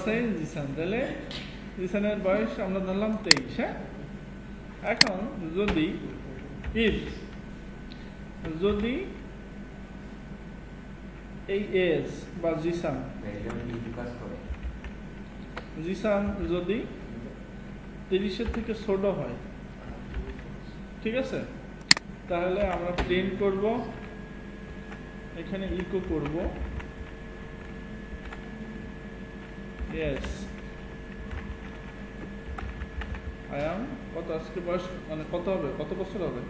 S1: $সাইন জিসান, তাহলে জিসানের বয়স আমরা ধরলাম 23। হ্যাঁ, এখন যদি যদি এই এজ বা জিসান যদি 30-এর থেকে ছোট হয়, ঠিক আছে, তাহলে আমরা প্রিন্ট করব, এখানে ইকো করব ইয়েস আই অ্যাম, কত আজকে বয়স, মানে কত হবে, কত বছর হবে?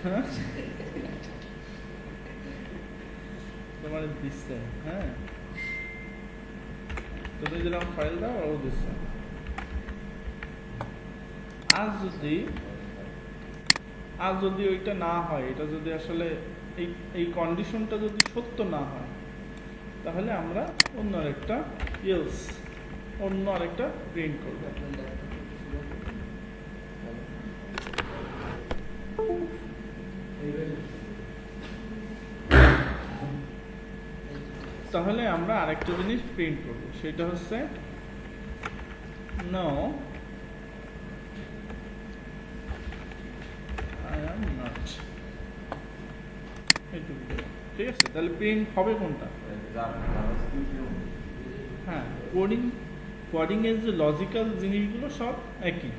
S1: হ্যাঁ, তোমার দিচ্ছে, হ্যাঁ, তুমি যেরকম ফাইল দাও ও দিচ্ছে। আর যদি ওইটা না হয়, এটা যদি আসলে এই কন্ডিশনটা যদি সত্য না হয় তাহলে আমরা অন্য আরেকটা প্রিন্ট করব। তাহলে আমরা আরেকটা জিনিস প্রিন্ট করব, সেটা হচ্ছে নো আই অ্যাম নট, ঠিক আছে? তাহলে প্রিন্ট হবে কোনটা? হ্যাঁ, কোডিং এর যে লজিক্যাল জিনিসগুলো সব একই,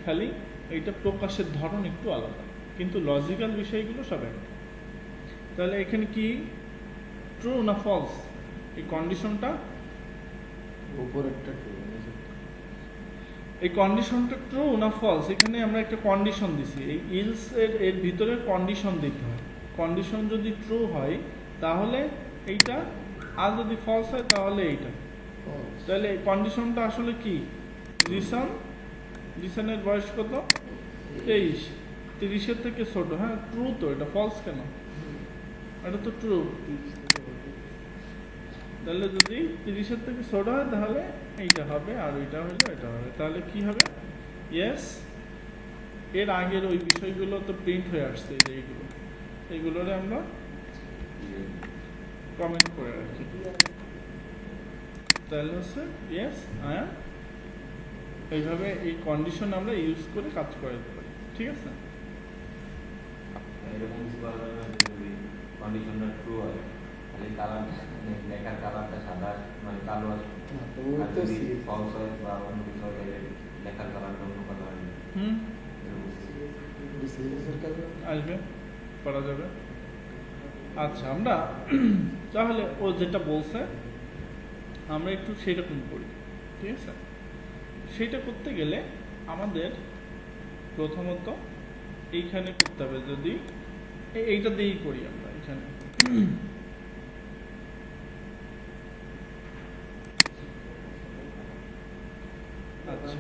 S1: খালি এইটা প্রকাশের ধরন একটু আলাদা, কিন্তু লজিক্যাল বিষয়গুলো সব একই। তাহলে এখানে কি ট্রু না ফলস, এই কন্ডিশনটা ট্রু না ফলস, এখানে আমরা একটা কন্ডিশন দিছি, এই ইলস এর ভিতরে কন্ডিশন দিতে হয়। কন্ডিশন যদি ট্রু হয় তাহলে এইটা, আর যদি ফলস হয় তাহলে এইটা। তাহলে কন্ডিশনটা আসলে কি, জিসানের বয়স কত? 23, 30-এর থেকে ছোট। হ্যাঁ, ট্রু তো, এটা ফলস কেন? এটা তো ট্রু। তাহলে যদি 30-এর থেকে ছোট হয় তাহলে এইটা হবে, আর ওইটা হলো এটা হবে, তাহলে কি হবে? ইয়েস, এর আগের ওই বিষয়গুলো তো প্রিন্ট হয়ে আসছে, এই যে এইগুলোরে আমরা কমেন্ট করে রাখি, তাহলে হচ্ছে ইয়েস আই অ্যাম। এইভাবে এই কন্ডিশন আমরা ইউজ করে কাজ করে দিতে পারি, ঠিক আছে?
S3: এরকম কিছু করা যাবে না, যদি কন্ডিশনটা ট্রু হয় তাহলে কালার, লেখার কালারটা সাদা মানে কালো আসবে, আর যদি ফলস হয় বা অন্য কিছু হয় তাহলে লেখার কালারটা অন্য কালার আসবে।
S1: আসবে, করা যাবে। আচ্ছা, আমরা তাহলে ও যেটা বলছে আমরা একটু সেরকম করি, ঠিক আছে? সেটা করতে গেলে আমাদের প্রথমত এইখানে করতে হবে, যদি এইটা দিয়েই করি আমরা এখানে, আচ্ছা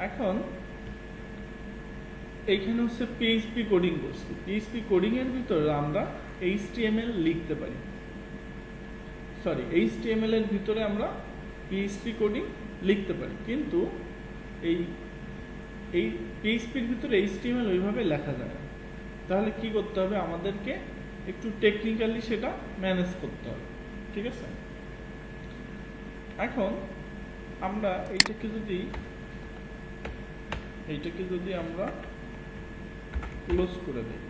S1: এখন এইখানে হচ্ছে পিএইচপি কোডিং করছি। পিএইচপি কোডিং এর ভিতরে আমরা এইচটিএমএল লিখতে পারি, সরি এইচটিএমএল এর ভিতরে আমরা পিএইচপি কোডিং লিখতে পারি, কিন্তু এই এই পিএইচপির ভিতরে এইচটিএমএল ওইভাবে লেখা যায় না। তাহলে কি করতে হবে, আমাদেরকে একটু টেকনিক্যালি সেটা ম্যানেজ করতে হবে, ঠিক আছে। এখন আমরা এইটাকে যদি আমরা ক্লোজ করে দিই,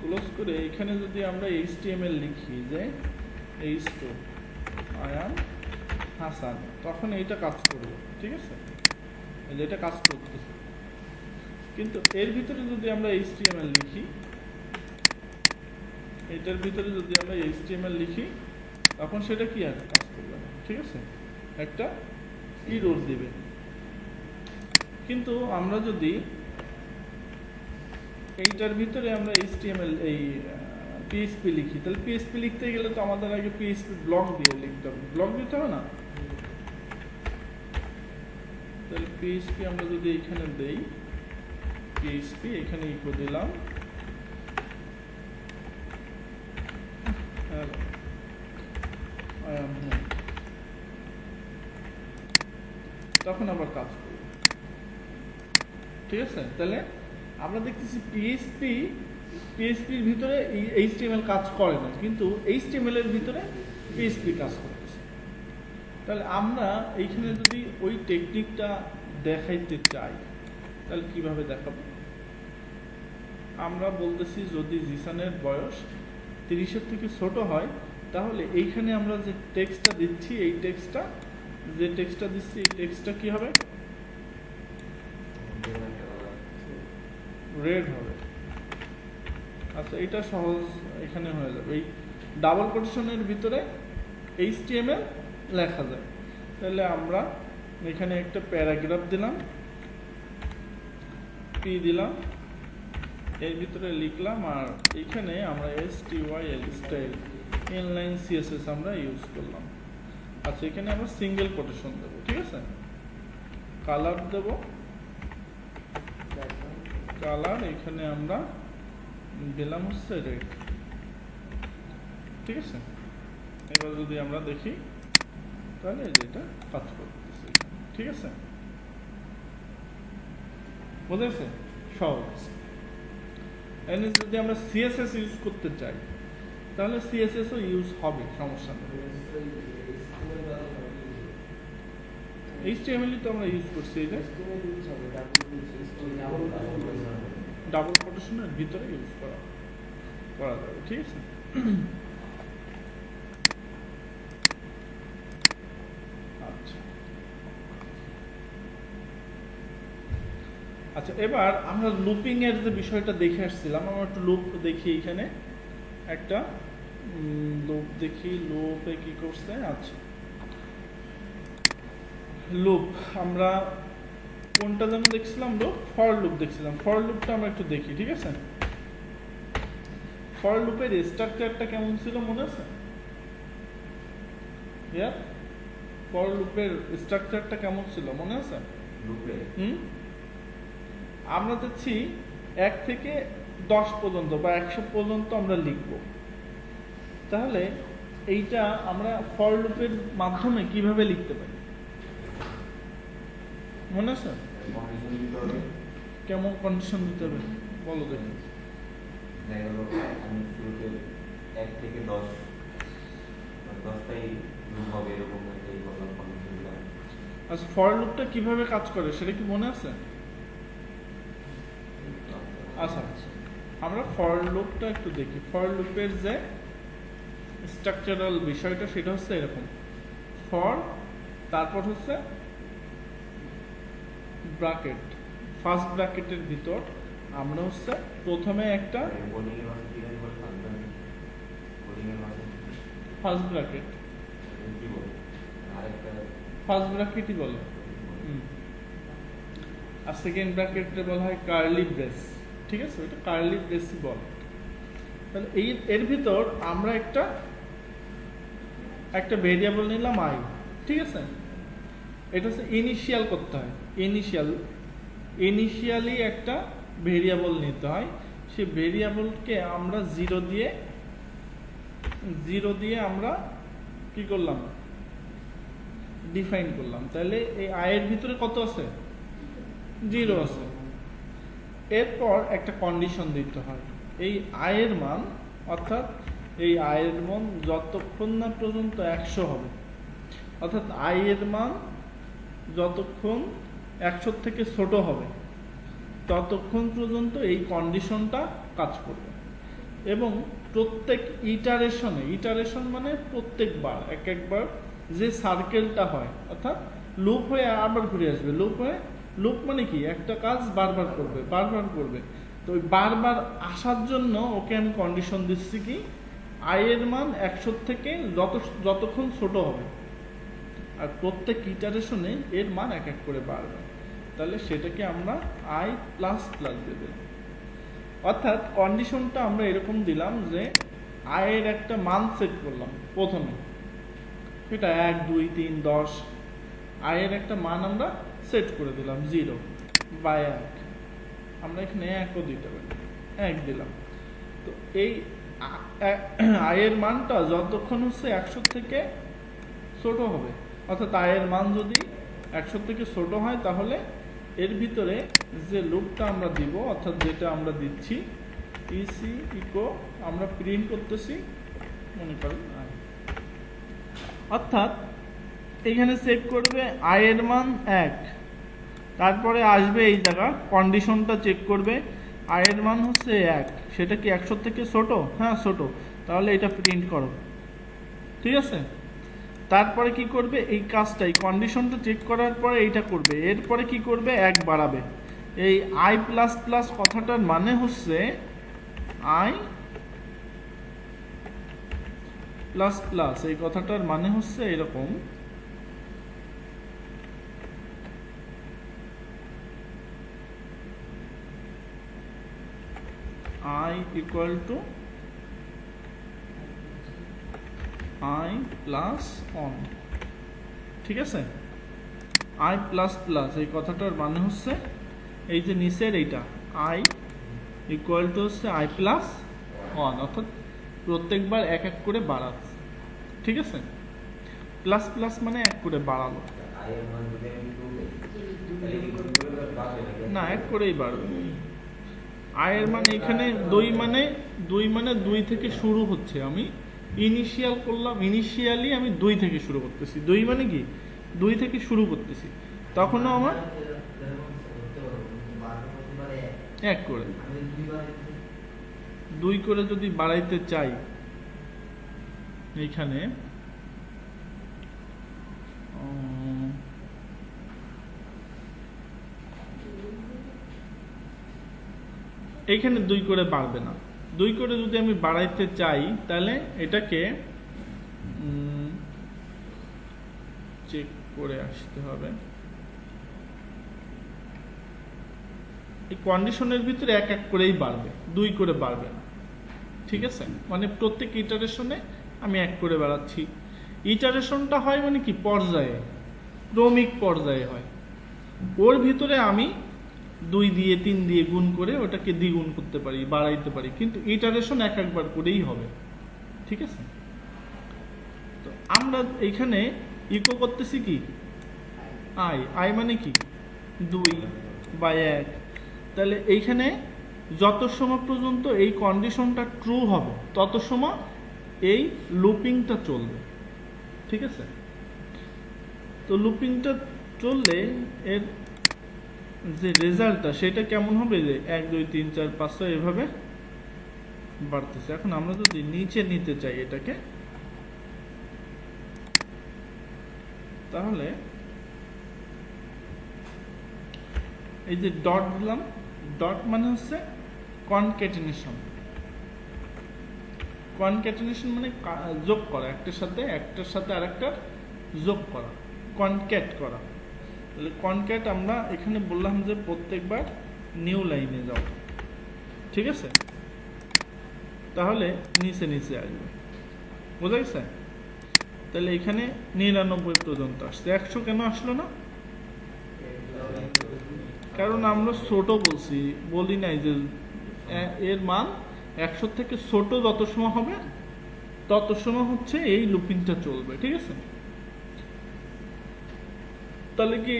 S1: ক্লোজ করে এখানে যদি আমরা এইচটিএমএল লিখি যে এইচ2 আই এম হাসান, তখন এইটা কাজ করবে, ঠিক আছে, এটা কাজ করতেছে। কিন্তু এর ভিতরে যদি আমরা এইচটিএমএল লিখি, এটার ভিতরে যদি আমরা এইচটিএমএল লিখি, তখন সেটা কি আর কাজ করবে না, ঠিক আছে, একটা এরর দিবে। কিন্তু আমরা যদি এইটার ভিতরে আমরা এইচটিএমএল এই পিএইচপি লিখি, তাহলে পিএইচপি লিখতে গেলে তো আমাদের আগে পিএইচপি ব্লক দিয়ে লিখতে হবে, ব্লক দিতে হবে না। তাহলে পিএইচপি আমরা যদি এখানে দেই, পিএইচপি এখানে ইকো দিলাম, তখন আবার কাজ করবে, ঠিক আছে। তাহলে আমরা দেখতেছি পিএইচপির ভিতরে এইচটিএমএল কাজ করে না, কিন্তু এইচটিএমএল এর ভিতরে পিএইচপি কাজ করতেছে। তাহলে আমরা এইখানে যদি ওই টেকনিকটা দেখাইতে চাই, তাহলে কিভাবে দেখাবো? আমরা বলতেছি যদি জিসানের বয়স 30-এর থেকে ছোট হয়, তাহলে এইখানে আমরা যে টেক্সটটা দিচ্ছি, এই টেক্সটটা দিচ্ছি, এই টেক্সটটা কি হবে? রেড হবে। আচ্ছা, এটা সহজ এখানে হয়ে যাবে। এই ডাবল কোটেশনের ভিতরে এইচটিএমএল লেখা যায়। তাহলে আমরা এখানে একটা প্যারাগ্রাফ দিলাম, পি দিলাম, এর ভিতরে লিখলাম, আর এখানে আমরা STYL স্টাইল ইনলাইন CSS আমরা ইউজ করলাম। আচ্ছা, এখানে আমরা সিঙ্গেল কোটেশন দেবো, ঠিক আছে। কালার দেব, কালার এখানে আমরা দিলাম হচ্ছে রেড, ঠিক আছে। এবার যদি আমরা দেখি, তাহলে এটা কাজ করতেছে, ঠিক আছে, বুঝেছে? সহজ। এনে যদি আমরা CSS ইউজ করতে চাই, তাহলে CSS ও ইউজ হবে, সমস্যা নেই। HTML তো আমরা ইউজ করছি, এটা ডাবল কোটেশনের ভিতরে ইউজ করা যাবে, ঠিক আছে। আচ্ছা, এবার আমরা লুপিং এর যে বিষয়টা দেখে আসছিলাম, আমরা একটু লুপ দেখি, এখানে একটা লুপ দেখি, লুপে কি করছে। আচ্ছা, লুপ আমরা কোনটা যেন দেখছিলাম, লুপ ফর লুপ দেখছিলাম। ফর লুপটা আমরা একটু দেখি, ঠিক আছে। ফর লুপের স্ট্রাকচারটা কেমন ছিল মনে আছে? ফর লুপের স্ট্রাকচারটা কেমন ছিল মনে আছে? আমরা দেখছি 1 থেকে 10 পর্যন্ত বা 100 পর্যন্ত আমরা লিখব। তাহলে এইটা আমরা ফর লুপের মাধ্যমে কিভাবে লিখতে পারি মনে আছে? কেমন কন্ডিশন দিতে হবে বলো দেখি।
S3: আমি শুরুতে 1 থেকে 10টাই লুপ হবে এরকম একটা কন্ডিশন দিলাম।
S1: আচ্ছা, ফর লুপটা কিভাবে কাজ করে সেটা কি মনে আছে? আচ্ছা, আমরা ফর লুপটা একটু দেখি। ফর লুপের যে স্ট্রাকচারাল বিষয়টা সেটা হচ্ছে এরকম, ফর তারপর হচ্ছে ব্র্যাকেট, ফার্স্ট ব্র্যাকেটের ভিতর আমরা হচ্ছে প্রথমে একটা ফার্স্ট ব্র্যাকেট, ফার্স্ট ব্র্যাকেটই বলে, আর সেকেন্ড ব্র্যাকেটে বলা হয় কার্লি ব্রেস, ঠিক আছে, ওইটা কার্লি ব্রেসই বলে। তাহলে এর ভিতর আমরা একটা ভেরিয়েবল নিলাম আই, ঠিক আছে। এটা হচ্ছে ইনিশিয়াল করতে হয়, ইনিশিয়ালি একটা ভেরিয়েবল নিতে হয়, সেই ভেরিয়েবলকে আমরা জিরো দিয়ে আমরা কি করলাম, ডিফাইন করলাম। তাহলে এই i এর ভিতরে কত আছে, 0 আছে। এরপর একটা কন্ডিশন দিতে হয়, এই i এর মান, অর্থাৎ এই i এর মান যতক্ষণ না পর্যন্ত 100 হবে, অর্থাৎ i এর মান যতক্ষণ 100 থেকে ছোট হবে ততক্ষণ পর্যন্ত এই কন্ডিশনটা কাজ করবে। এবং প্রত্যেক ইটারেশন মানে প্রত্যেকবার একবার যে সার্কেলটা হয়, অর্থাৎ লুপ হয়ে আবার ঘুরে আসবে, লুপ মানে কি, একটা কাজ বারবার করবে। তো ওই বারবার আসার জন্য ওকে আমি কন্ডিশন দিচ্ছি কি, i এর মান 100 থেকে যতক্ষণ ছোট হবে, আর প্রত্যেক ইটারেশনে এর মান এক এক করে বাড়বে। তাহলে সেটাকে আমরা i প্লাস দেব। অর্থাৎ কন্ডিশনটা আমরা এরকম দিলাম যে i এর একটা মান সেট করলাম প্রথমে, এটা 1 2 3 10, i এর একটা মান আমরা সেট করে দিলাম 0 বা 1, আমরা এখানে 1ও দিতে পারি, 1 দিলাম। তো এই i এর মানটা যতক্ষণ হচ্ছে 100 থেকে ছোট হবে, অর্থাৎ i এর মান যদি 100 থেকে ছোট হয়, তাহলে এর ভিতরে যে লুপটা আমরা দিব, অর্থাৎ যেটা আমরা দিচ্ছি ইসি ইকো আমরা প্রিন্ট করতেছি, মনে করেন i, অর্থাৎ এখানে চেক করবে i এর মান 1, তারপরে আসবে এই জায়গা কন্ডিশনটা চেক করবে, i এর মান হচ্ছে 1, সেটা কি 100 থেকে ছোট, হ্যাঁ ছোট, তাহলে এটা প্রিন্ট করো, ঠিক আছে। তারপরে কি করবে, এই কাজটা, এই কন্ডিশনটা চেক করার পরে এইটা করবে, এরপরে কি করবে, 1 বাড়াবে। এই i প্লাস প্লাস কথাটার মানে হচ্ছে i প্লাস প্লাস, এই কথাটার মানে হচ্ছে এরকম, i equal to i plus on, ঠিক আছে। i প্লাস প্লাস এই কথাটার মানে হচ্ছে এই যে নিচের এইটা i ইকুয়াল টু হচ্ছে i প্লাস অন, অর্থাৎ প্রত্যেকবার এক এক করে বাড়াচ্ছে, ঠিক আছে। প্লাস প্লাস মানে এক করে বাড়ালো, না এক করেই বাড়বে। i এর মানে এখানে 2 মানে 2 থেকে শুরু হচ্ছে, আমি ইনিশিয়াল করলাম, ইনিশিয়ালি আমি 2 থেকে শুরু করতেছি, 2 মানে কি 2 থেকে শুরু করতেছি, তখনও আমার 1 করে 2 করে যদি বাড়াইতে চাই, এইখানে এইখানে 2 করে বাড়বে না, 2 করে যদি আমি বাড়াইতে চাই তাহলে এটাকে চেক করে আসতে হবে। এই কন্ডিশনের ভিতরে এক এক করেই বাড়বে, 2 করে বাড়বে না, ঠিক আছে। মানে প্রত্যেক ইটারেশনে আমি 1 করে বাড়াচ্ছি। ইটারেশনটা হয় মানে কি পর্যায়ে, ক্রমিক পর্যায়ে হয়, ওর ভিতরে আমি 2 দিয়ে 3 দিয়ে গুণ করে ওটাকে দ্বিগুণ করতে পারি, বাড়াইতে পারি, কিন্তু ইটারেশন এক একবার করেই হবে, ঠিক আছে। তো আমরা এখানে ইকো করতেছি কি i মানে কি 2 বা 1, তাহলে এইখানে যত সময় পর্যন্ত এই কন্ডিশনটা ট্রু হবে তত সময় এই লুপিংটা চলবে, ঠিক আছে। তো লুপিংটা চললে এর যে রেজাল্টটা সেটা কেমন হবে, যে 1 2 3 4 5 6 এভাবে বাড়তেছে। এখন আমরা যদি নিচে নিতে চাই এটাকে, তাহলে এই যে ডট দিলাম, ডট মানে হচ্ছে কনক্যাটেনেশন, কনক্যাটেনেশন মানে যোগ করা, একটার সাথে আরেকটার যোগ করা, কনক্যাট করা। তাহলে কনক্যাট আমরা এখানে বললাম যে প্রত্যেকবার নিউ লাইনে যাও, ঠিক আছে, তাহলে নিচে নিচে আসবে, বোঝা গেছে। তাহলে এখানে 99 পর্যন্ত আসছে, 100 কেন আসলো না, কারণ আমরা ছোট বলছি, বলি নাই যে এর মান 100 থেকে ছোট যত সময় হবে তত সময় হচ্ছে এই লুপিংটা চলবে, ঠিক আছে? তাহলে কি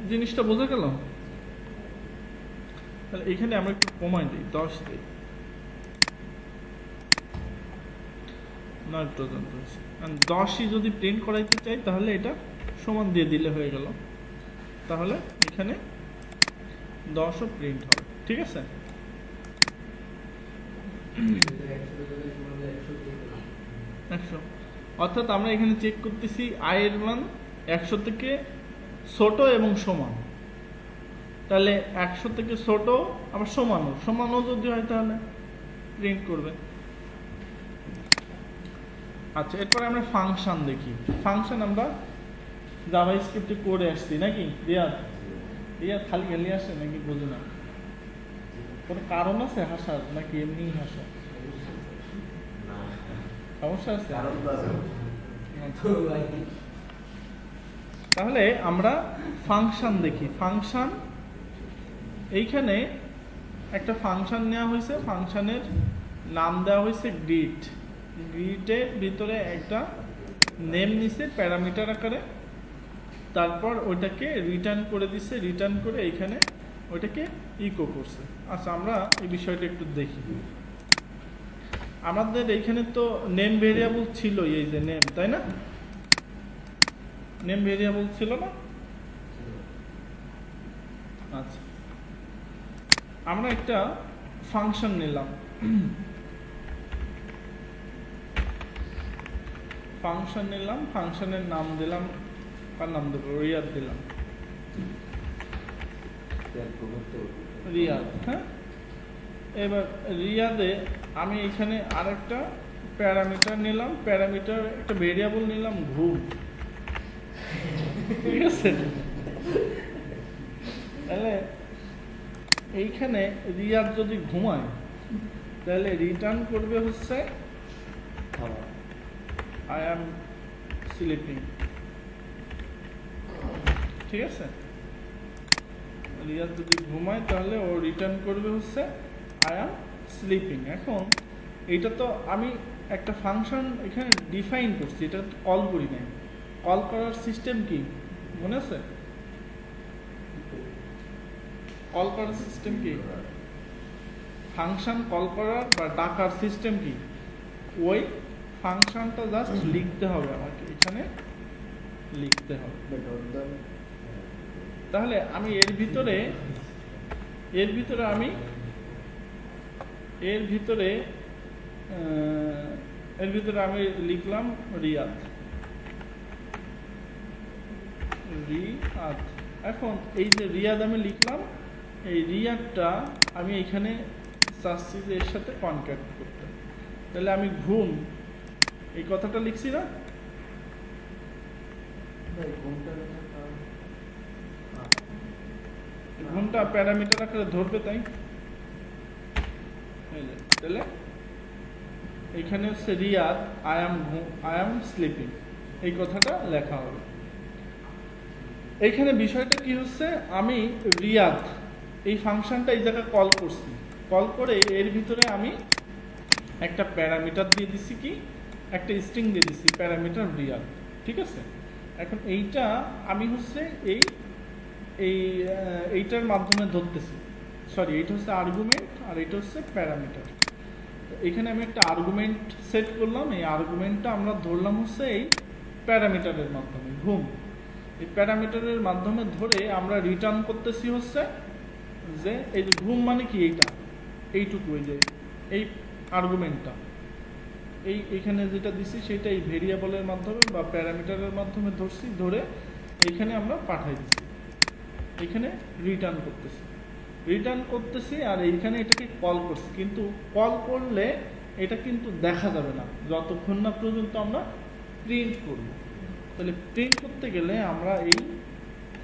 S1: জিনিসটা বোঝা গেল? তাহলে এখানে আমরা একটু কমাই দিই, 10 দিই, 9 পর্যন্ত হয়েছে। 10ই যদি প্রিন্ট করাইতে চাই তাহলে এটা সমান দিয়ে দিলে হয়ে গেল, তাহলে এখানে 10ও প্রিন্ট হবে, ঠিক আছে? অর্থাৎ আমরা এখানে চেক করতেছি আয়ের মান 100 থেকে ছোট এবং সমান, তাহলে 100 থেকে ছোট আবার সমানও যদি হয় তাহলে প্রিন্ট করবে। আচ্ছা, এরপরে আমরা ফাংশন দেখি। ফাংশন আমরা জাভাস্ক্রিপ্টে করে আসছি নাকি? রিয়াদ খালি গেলি আসে নাকি? বুঝি না, কোনো কারণ আছে হাসার নাকি এমনি হাসা? সমস্যা আছে? তাহলে আমরা ফাংশন দেখি। ফাংশন, এইখানে একটা ফাংশন নেওয়া হয়েছে, ফাংশনের নাম দেওয়া হয়েছে গ্রিড। গ্রিডের ভিতরে একটা নেম নিছে প্যারামিটার আকারে, তারপর ওইটাকে রিটার্ন করে দিচ্ছে, রিটার্ন করে এইখানে ওইটাকে ইকো করছে। আচ্ছা, আমরা এই বিষয়টা একটু দেখি। আমাদের এইখানে তো নেম ভেরিয়েবল ছিল, এই যে নেম, তাই না? নেম ভেরিয়েবল ছিল না? আচ্ছা, আমরা একটা ফাংশন নিলাম, ফাংশনের নাম দিলাম, কার নাম দেবো? রিয়াদ দিলাম, রিয়াদ। হ্যাঁ, এবার রিয়াদে আমি এখানে আরেকটা প্যারামিটার নিলাম, প্যারামিটার একটা ভেরিয়েবল নিলাম ঘুম, ঠিক আছে? তাহলে এইখানে রিয়াদ যদি ঘুমায় তাহলে রিটার্ন করবে হচ্ছে আই অ্যাম স্লিপিং, ঠিক আছে? রিয়াদ যদি ঘুমায় তাহলে ও রিটার্ন করবে হচ্ছে আই অ্যাম স্লিপিং। এখন এইটা তো আমি একটা ফাংশন এখানে ডিফাইন করছি, এটা কল করি নাই। কল করার সিস্টেম কি মনে আছে? কল করার সিস্টেম কি? ফাংশন কল করার বা ডাকার সিস্টেম কি? ওই ফাংশনটা জাস্ট লিখতে হবে, আমাকে এখানে লিখতে হবে। তাহলে আমি এর ভিতরে আমি লিখলাম রিয়াদ। এখন এই যে রিয়াদ আমি লিখলাম, এই রিয়াদটা আমি এখানে চাচ্ছি যে এর সাথে কনক্যাক্ট করতে। তাহলে আমি ঘুম এই কথাটা লিখছি না? ঘুমটা প্যারামিটার আকারে ধরবে, তাই? তাহলে এখানে হচ্ছে রিয়াদ আই অ্যাম স্লিপিং, এই কথাটা লেখা হবে। এইখানে বিষয়টা কি হচ্ছে, আমি রিয়াদ এই ফাংশনটা এই জায়গায় কল করছি, কল করে এর ভিতরে আমি একটা প্যারামিটার দিয়ে দিছি, কি একটা স্ট্রিং দিয়ে দিছি প্যারামিটার রিয়াদ, ঠিক আছে? এখন এইটা আমি হচ্ছে এইটার মাধ্যমে ধরতেছি, সরি এইটা হচ্ছে আর্গুমেন্ট আর এটা হচ্ছে প্যারামিটার। এখানে আমি একটা আর্গুমেন্ট সেট করলাম, এই আর্গুমেন্টটা আমরা ধরলাম হচ্ছে এই প্যারামিটারের মাধ্যমে ঘুম। এই প্যারামিটারের মাধ্যমে ধরে আমরা রিটার্ন করতেছি হচ্ছে যে এই যে ঘুম মানে কি, এইটুকু, এই যে এই আর্গুমেন্টটা এইখানে যেটা দিছি সেটা এই ভেরিয়েবলের মাধ্যমে বা প্যারামিটারের মাধ্যমে ধরছি, ধরে এইখানে আমরা পাঠাই দিচ্ছি, এইখানে রিটার্ন করতেছি আর এইখানে এটাকে কল করছি। কিন্তু কল করলে এটা কিন্তু দেখা যাবে না যতক্ষণ না পর্যন্ত আমরা প্রিন্ট করব। তাহলে প্রিন্ট করতে গেলে আমরা এই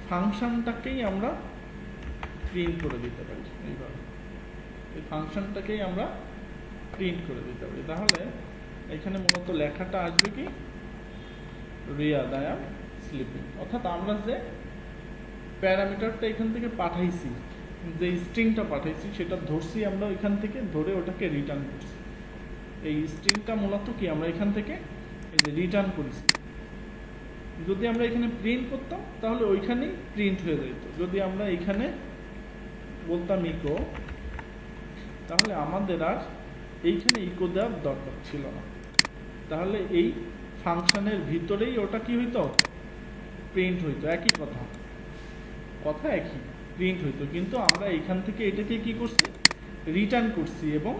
S1: ফাংশনটাকেই আমরা প্রিন্ট করে দিতে পারি, এইভাবে এই ফাংশনটাকেই আমরা প্রিন্ট করে দিতে পারি। তাহলে এখানে মূলত লেখাটা আসবে কি, রিয়াদ আই অ্যাম স্লিপিং। অর্থাৎ আমরা যে প্যারামিটারটা এখান থেকে পাঠাইছি যে স্ট্রিংটা পাঠাইছি সেটা ধরছি আমরা ওইখান থেকে, ধরে ওটাকে রিটার্ন করছি। এই স্ট্রিংটা মূলত কি আমরা এখান থেকে এই যে রিটার্ন করেছি। যদি আমরা এখানে প্রিন্ট করতাম তাহলে ওইখানেই প্রিন্ট হয়ে যেত। যদি আমরা এখানে বলতাম ইকো, তাহলে আমাদের আর এইখানে ইকো দেওয়ার দরকার ছিল না। তাহলে এই ফাংশনের ভিতরেই ওটা কি হইতো, প্রিন্ট হইতো। একই কথা, কথা একই, প্রিন্ট হইতো। কিন্তু আমরা এখান থেকে এটাকে কি করছি, রিটার্ন করছি, এবং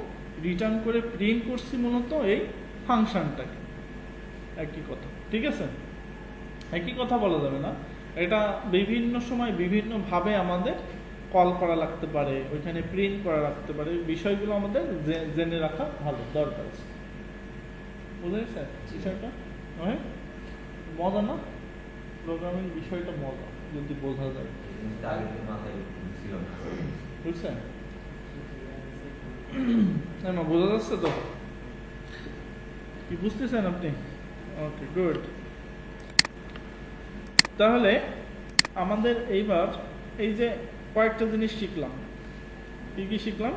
S1: রিটার্ন করে প্রিন্ট করছি মূলত এই ফাংশনটাকে। একই কথা, ঠিক আছে? একই কথা বলা যাবে না, এটা বিভিন্ন সময় বিভিন্নভাবে আমাদের কল করা লাগতে পারে, ওইখানে প্রিন্ট করা লাগতে পারে। বিষয়গুলো আমাদের জেনে রাখা ভালো, দরকার আছে। বুঝা গেছে বিষয়টা? হ্যাঁ, মজা না? প্রোগ্রামিং বিষয়টা মজা যদি বোঝা যায়, বুঝছেন? না বোঝা যাচ্ছে তো? কি বুঝতেছেন আপনি? ওকে, গুড। তাহলে আমাদের এইবার এই যে কয়েকটা জিনিস শিখলাম। কি কি শিখলাম?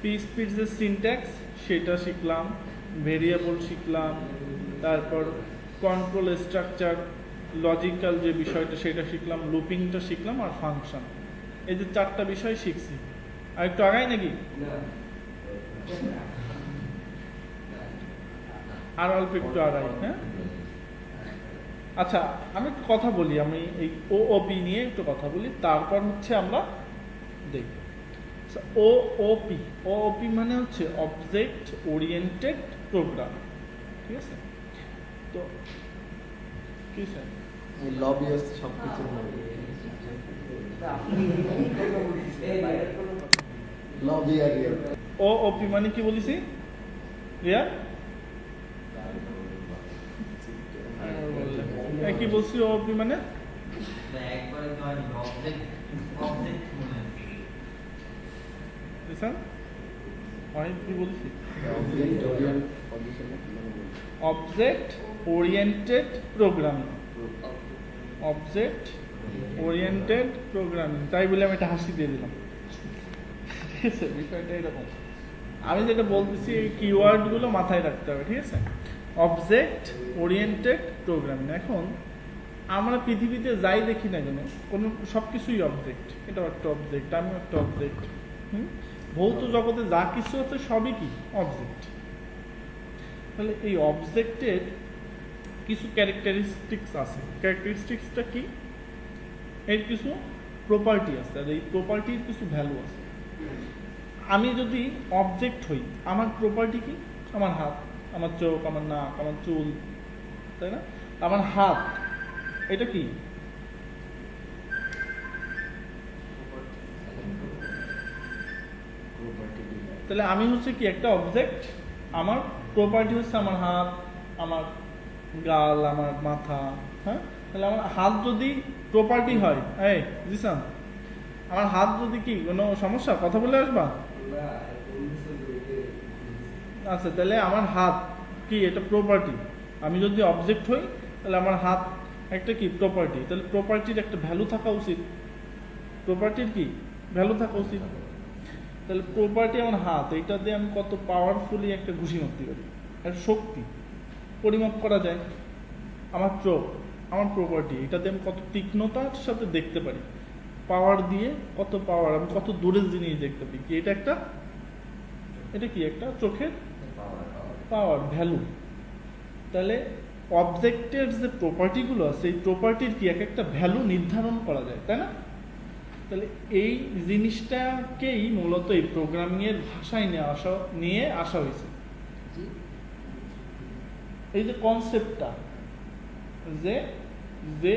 S1: PHP যে সিনট্যাক্স সেটা শিখলাম, ভেরিয়েবল শিখলাম, তারপর কন্ট্রোল স্ট্রাকচার, লজিক্যাল যে বিষয়টা সেটা শিখলাম, লুপিংটা শিখলাম, আর ফাংশন। এই যে 4টা বিষয় শিখছি। আর একটু আগাই নাকি? আর অল্প একটু আগাই। হ্যাঁ, আচ্ছা, আমি একটু কথা বলি, আমি এই ওওপি নিয়ে একটু কথা বলি, তারপর হচ্ছে আমরা দেখব। ওওপি মানে হচ্ছে অবজেক্ট ওরিয়েন্টেড প্রোগ্রাম, ঠিক আছে? তো কি স্যার,
S2: লবিয়াস্ট সবকিছু
S1: ওওপি মানে কি বলেছি রিয়া? কি বলছি ওওপি মানে? কি বলছি? Object oriented programming. Object oriented programming, তাই বলে আমি একটা হাসি দিয়ে দিলাম। ঠিক আছে, বিষয়টা এরকম। আমি যেটা বলতেছি এই কিওয়ার্ডগুলো মাথায় রাখতে হবে, ঠিক আছে? Object oriented programming. এখন আমরা পৃথিবীতে যাই দেখি না কেন, কোনো সব কিছুই অবজেক্ট। এটাও একটা অবজেক্ট, আমিও একটা অবজেক্ট। ভৌত জগতে যা কিছু আছে সবই কি অবজেক্ট। তাহলে এই অবজেক্টের কিছু ক্যারেক্টারিস্টিক্স আছে। ক্যারেক্টারিস্টিক্সটা কি? এর কিছু প্রপার্টি আছে, আর এই প্রপার্টির কিছু ভ্যালু আছে। আমি যদি অবজেক্ট হই, আমার প্রপার্টি কি? আমার হাত, আমার চোখ, আমার নাক, আমার চুল, তাই না? আমার হাত, এটা কি? তাহলে আমি হচ্ছে কি একটা অবজেক্ট, আমার প্রপার্টি হচ্ছে আমার হাত, আমার গাল, আমার মাথা। হ্যাঁ, তাহলে আমার হাত যদি প্রপার্টি হয়, এই জিসান, আমার হাত যদি কি কোনো সমস্যা, কথা বলে আসবা? আচ্ছা, তাহলে আমার হাত কি? এটা প্রপার্টি। আমি যদি অবজেক্ট হই তাহলে আমার হাত একটা কি প্রপার্টি। তাহলে প্রপার্টির একটা ভ্যালু থাকা উচিত। প্রপার্টির কি ভ্যালু থাকা উচিত। তাহলে প্রপার্টি আমার হাত, এইটা দিয়ে আমি কত পাওয়ারফুলি একটা ঘুষি মারতে পারি, একটা শক্তি পরিমাপ করা যায়। আমার চোখ, আমার প্রপার্টি, এটা দিয়ে আমি কত তীক্ষ্ণতার সাথে দেখতে পারি। পাওয়ার দিয়ে কত পাওয়ার, আমি কত দূরের জিনিস দেখতে পারি। কি এটা একটা, এটা কি একটা চোখের পাওয়ার, ভ্যালু। তাহলে অবজেক্টের যে প্রপার্টিগুলো আছে, এই প্রপার্টির কি এক একটা ভ্যালু নির্ধারণ করা যায়, তাই না? তাহলে এই জিনিসটাকেই মূলত এই প্রোগ্রামিংয়ের ভাষায় নিয়ে আসা হয়েছে। এই যে কনসেপ্টটা, যে যে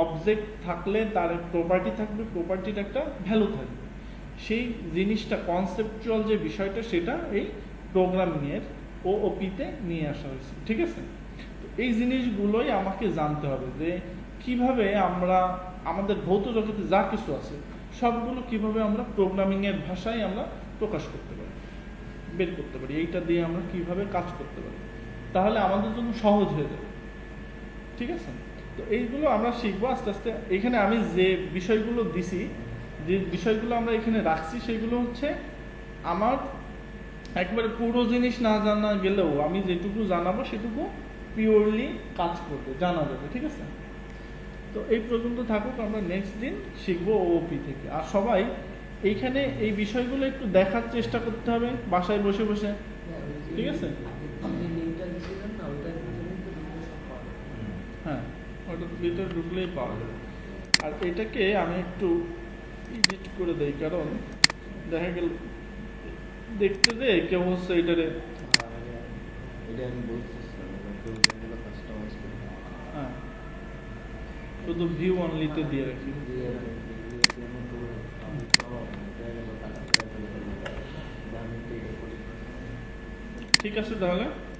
S1: অবজেক্ট থাকলে তার প্রপার্টি থাকবে, প্রপার্টির একটা ভ্যালু থাকবে, সেই জিনিসটা কনসেপচুয়াল যে বিষয়টা, সেটা এই প্রোগ্রামিংয়ের ওওপিতে নিয়ে আসা হয়েছে, ঠিক আছে? এই জিনিসগুলোই আমাকে জানতে হবে যে কিভাবে আমরা আমাদের ভৌত জগতে যা কিছু আছে সবগুলো কিভাবে আমরা প্রোগ্রামিংয়ের ভাষায় আমরা প্রকাশ করতে পারি, বের করতে পারি, এইটা দিয়ে আমরা কিভাবে কাজ করতে পারি। তাহলে আমাদের জন্য সহজ হয়ে যাবে, ঠিক আছে? তো এইগুলো আমরা শিখবো আস্তে আস্তে। এখানে আমি যে বিষয়গুলো দিছি, যে বিষয়গুলো আমরা এখানে রাখছি, সেগুলো হচ্ছে আমার একবারে পুরো জিনিস না জানা গেলেও আমি যেটুকু জানাবো সেটুকু পিওরলি কাজ করবে, জানা যাবে, ঠিক আছে? তো এই পর্যন্ত থাকুক, আমরা নেক্সট দিন শিখবো ওওপি থেকে। আর সবাই এইখানে এই বিষয়গুলো একটু দেখার চেষ্টা করতে হবে বাসায় বসে বসে, ঠিক আছে?
S2: আপনি লিঙ্কটা দিয়েছিলেন না, ওইটার ভিতরে তো ঢুকলে সব পাওয়া যাবে।
S1: হ্যাঁ, ওটার ভিতরে ঢুকলেই পাওয়া যাবে। আর এটাকে আমি একটু এডিট করে দেই, কারণ দেখা গেল দেখতে দে কেউ হচ্ছে এটারে।
S2: এটা আমি বলতেছিলাম, এবার কেউ যেগুলো কাস্টমাইজ করে
S1: হ্যাঁ, শুধু ভিউ অনলিতে দিয়ে রাখি।
S2: দিয়ে এমন করে আমি পাবো, এটা গেল টাকা টাকা করে দাম দিয়ে করি।
S1: ঠিক আছে তাহলে।